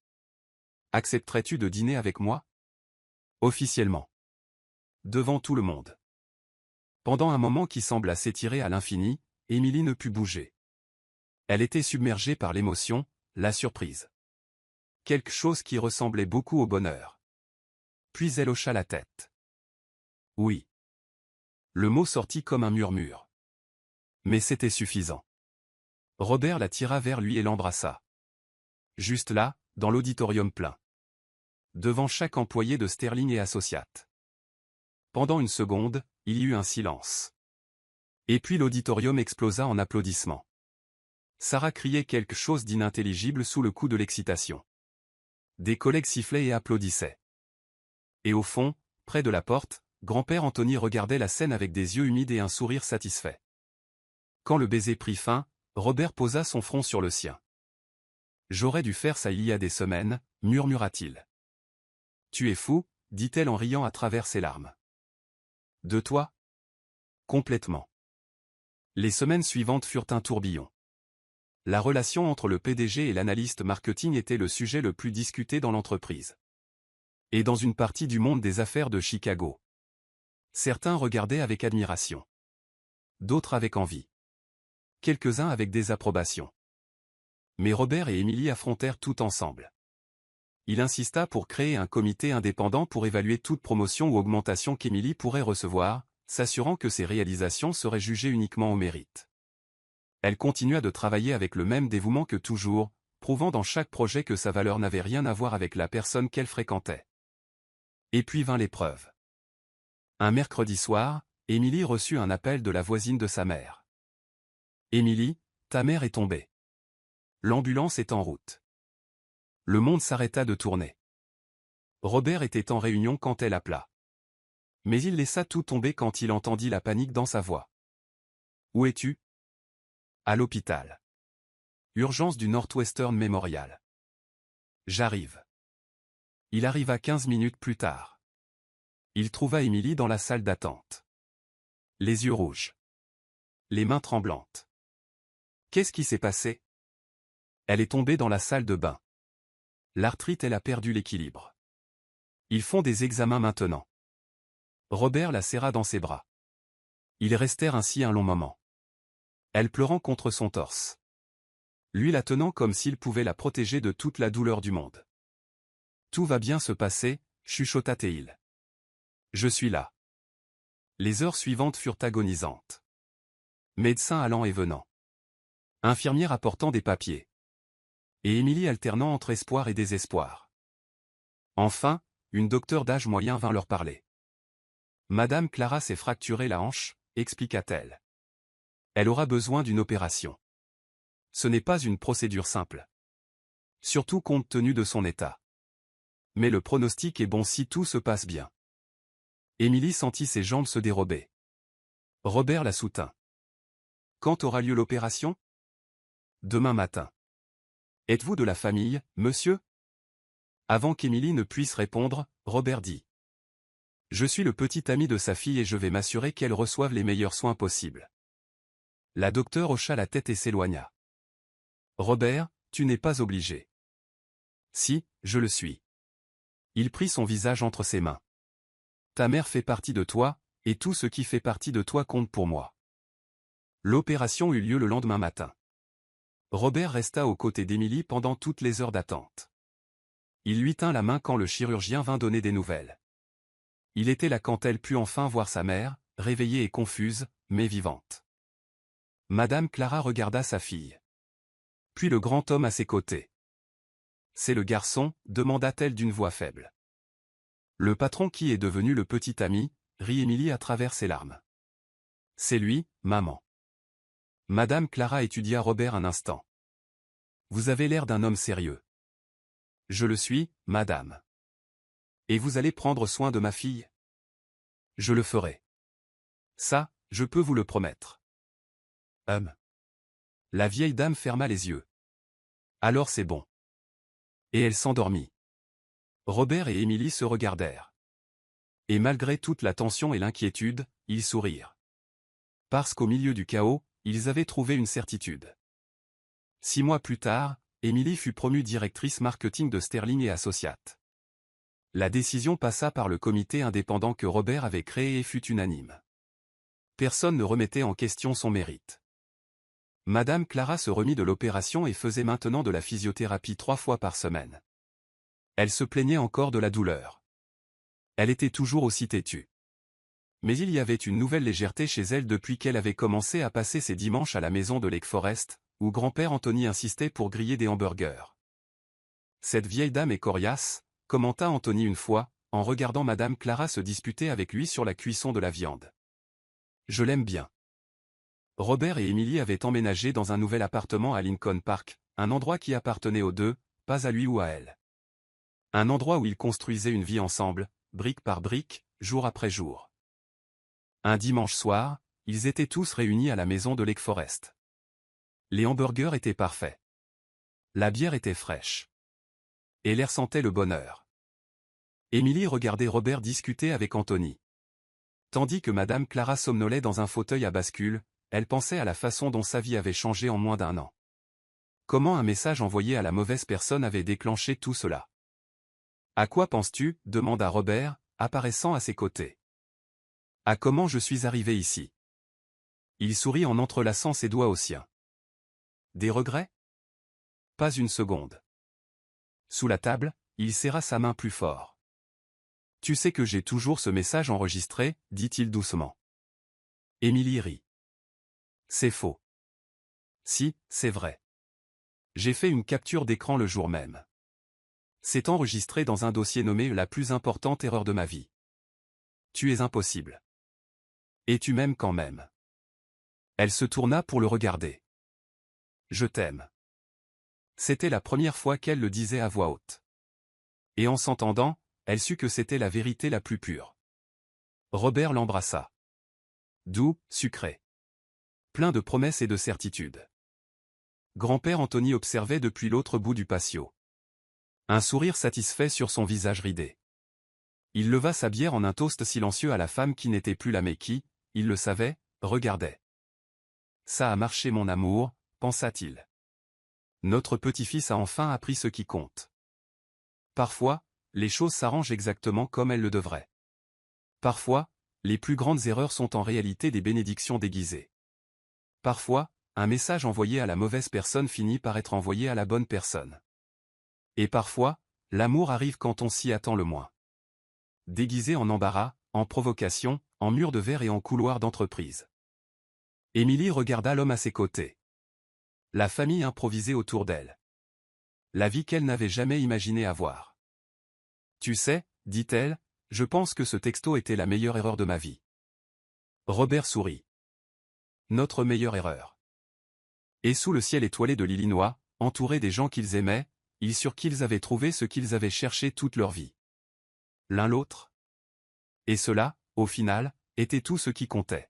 Accepterais-tu de dîner avec moi? Officiellement. Devant tout le monde. Pendant un moment qui sembla s'étirer à l'infini, Emily ne put bouger. Elle était submergée par l'émotion, la surprise. Quelque chose qui ressemblait beaucoup au bonheur. Puis elle hocha la tête. Oui. Le mot sortit comme un murmure. Mais c'était suffisant. Robert la tira vers lui et l'embrassa. Juste là, dans l'auditorium plein. Devant chaque employé de Sterling et Associates. Pendant une seconde, il y eut un silence. Et puis l'auditorium explosa en applaudissements. Sarah criait quelque chose d'inintelligible sous le coup de l'excitation. Des collègues sifflaient et applaudissaient. Et au fond, près de la porte, grand-père Anthony regardait la scène avec des yeux humides et un sourire satisfait. Quand le baiser prit fin, Robert posa son front sur le sien. « J'aurais dû faire ça il y a des semaines, » murmura-t-il. « Tu es fou, » dit-elle en riant à travers ses larmes. « De toi ? » Complètement. Les semaines suivantes furent un tourbillon. La relation entre le PDG et l'analyste marketing était le sujet le plus discuté dans l'entreprise. Et dans une partie du monde des affaires de Chicago. Certains regardaient avec admiration. D'autres avec envie. Quelques-uns avec désapprobation. Mais Robert et Emily affrontèrent tout ensemble. Il insista pour créer un comité indépendant pour évaluer toute promotion ou augmentation qu'Emily pourrait recevoir, s'assurant que ses réalisations seraient jugées uniquement au mérite. Elle continua de travailler avec le même dévouement que toujours, prouvant dans chaque projet que sa valeur n'avait rien à voir avec la personne qu'elle fréquentait. Et puis vint l'épreuve. Un mercredi soir, Emily reçut un appel de la voisine de sa mère. « Emily, ta mère est tombée. L'ambulance est en route. » Le monde s'arrêta de tourner. Robert était en réunion quand elle appela. Mais il laissa tout tomber quand il entendit la panique dans sa voix. « Où es-tu ? » ?»« À l'hôpital. Urgence du Northwestern Memorial. »« J'arrive. » Il arriva 15 minutes plus tard. Il trouva Emily dans la salle d'attente. Les yeux rouges. Les mains tremblantes. Qu'est-ce qui s'est passé? Elle est tombée dans la salle de bain. L'arthrite, elle a perdu l'équilibre. Ils font des examens maintenant. Robert la serra dans ses bras. Ils restèrent ainsi un long moment. Elle pleurant contre son torse. Lui la tenant comme s'il pouvait la protéger de toute la douleur du monde. Tout va bien se passer, chuchota Théil. Je suis là. Les heures suivantes furent agonisantes. Médecin allant et venant. Infirmière apportant des papiers. Et Émilie alternant entre espoir et désespoir. Enfin, une docteure d'âge moyen vint leur parler. Madame Clara s'est fracturé la hanche, expliqua-t-elle. Elle aura besoin d'une opération. Ce n'est pas une procédure simple. Surtout compte tenu de son état. Mais le pronostic est bon si tout se passe bien. Émilie sentit ses jambes se dérober. Robert la soutint. Quand aura lieu l'opération? Demain matin. Êtes-vous de la famille, monsieur? Avant qu'Émilie ne puisse répondre, Robert dit. Je suis le petit ami de sa fille et je vais m'assurer qu'elle reçoive les meilleurs soins possibles. La docteure hocha la tête et s'éloigna. Robert, tu n'es pas obligé. Si, je le suis. Il prit son visage entre ses mains. Ta mère fait partie de toi, et tout ce qui fait partie de toi compte pour moi. L'opération eut lieu le lendemain matin. Robert resta aux côtés d'Émilie pendant toutes les heures d'attente. Il lui tint la main quand le chirurgien vint donner des nouvelles. Il était là quand elle put enfin voir sa mère, réveillée et confuse, mais vivante. Madame Clara regarda sa fille. Puis le grand homme à ses côtés. C'est le garçon, demanda-t-elle d'une voix faible. Le patron qui est devenu le petit ami, rit Émilie à travers ses larmes. C'est lui, maman. Madame Clara étudia Robert un instant. Vous avez l'air d'un homme sérieux. Je le suis, madame. Et vous allez prendre soin de ma fille? Je le ferai. Ça, je peux vous le promettre. La vieille dame ferma les yeux. Alors c'est bon. Et elle s'endormit. Robert et Émilie se regardèrent. Et malgré toute la tension et l'inquiétude, ils sourirent. Parce qu'au milieu du chaos, ils avaient trouvé une certitude. 6 mois plus tard, Émilie fut promue directrice marketing de Sterling et Associates. La décision passa par le comité indépendant que Robert avait créé et fut unanime. Personne ne remettait en question son mérite. Madame Clara se remit de l'opération et faisait maintenant de la physiothérapie 3 fois par semaine. Elle se plaignait encore de la douleur. Elle était toujours aussi têtue. Mais il y avait une nouvelle légèreté chez elle depuis qu'elle avait commencé à passer ses dimanches à la maison de Lake Forest, où grand-père Anthony insistait pour griller des hamburgers. Cette vieille dame est coriace, commenta Anthony une fois, en regardant Madame Clara se disputer avec lui sur la cuisson de la viande. Je l'aime bien. Robert et Émilie avaient emménagé dans un nouvel appartement à Lincoln Park, un endroit qui appartenait aux deux, pas à lui ou à elle. Un endroit où ils construisaient une vie ensemble, brique par brique, jour après jour. Un dimanche soir, ils étaient tous réunis à la maison de Lake Forest. Les hamburgers étaient parfaits. La bière était fraîche. Et l'air sentait le bonheur. Émilie regardait Robert discuter avec Anthony. Tandis que Madame Clara somnolait dans un fauteuil à bascule, elle pensait à la façon dont sa vie avait changé en moins d'1 an. Comment un message envoyé à la mauvaise personne avait déclenché tout cela? À quoi penses-tu? Demanda Robert, apparaissant à ses côtés. À comment je suis arrivé ici? Il sourit en entrelaçant ses doigts aux siens. Des regrets? Pas une seconde. Sous la table, il serra sa main plus fort. Tu sais que j'ai toujours ce message enregistré, dit-il doucement. Émilie rit. C'est faux. Si, c'est vrai. J'ai fait une capture d'écran le jour même. C'est enregistré dans un dossier nommé la plus importante erreur de ma vie. Tu es impossible. Et tu m'aimes quand même. Elle se tourna pour le regarder. Je t'aime. C'était la première fois qu'elle le disait à voix haute. Et en s'entendant, elle sut que c'était la vérité la plus pure. Robert l'embrassa. Doux, sucré. Plein de promesses et de certitudes. Grand-père Anthony observait depuis l'autre bout du patio. Un sourire satisfait sur son visage ridé. Il leva sa bière en un toast silencieux à la femme qui n'était plus là mais qui, il le savait, regardait. Ça a marché mon amour, pensa-t-il. Notre petit-fils a enfin appris ce qui compte. Parfois, les choses s'arrangent exactement comme elles le devraient. Parfois, les plus grandes erreurs sont en réalité des bénédictions déguisées. Parfois, un message envoyé à la mauvaise personne finit par être envoyé à la bonne personne. Et parfois, l'amour arrive quand on s'y attend le moins. Déguisé en embarras, en provocation, en mur de verre et en couloir d'entreprise. Émilie regarda l'homme à ses côtés. La famille improvisée autour d'elle. La vie qu'elle n'avait jamais imaginé avoir. Tu sais, dit-elle, je pense que ce texto était la meilleure erreur de ma vie. Robert sourit. Notre meilleure erreur. Et sous le ciel étoilé de l'Illinois, entourés des gens qu'ils aimaient, ils surent qu'ils avaient trouvé ce qu'ils avaient cherché toute leur vie. L'un l'autre. Et cela, au final, était tout ce qui comptait.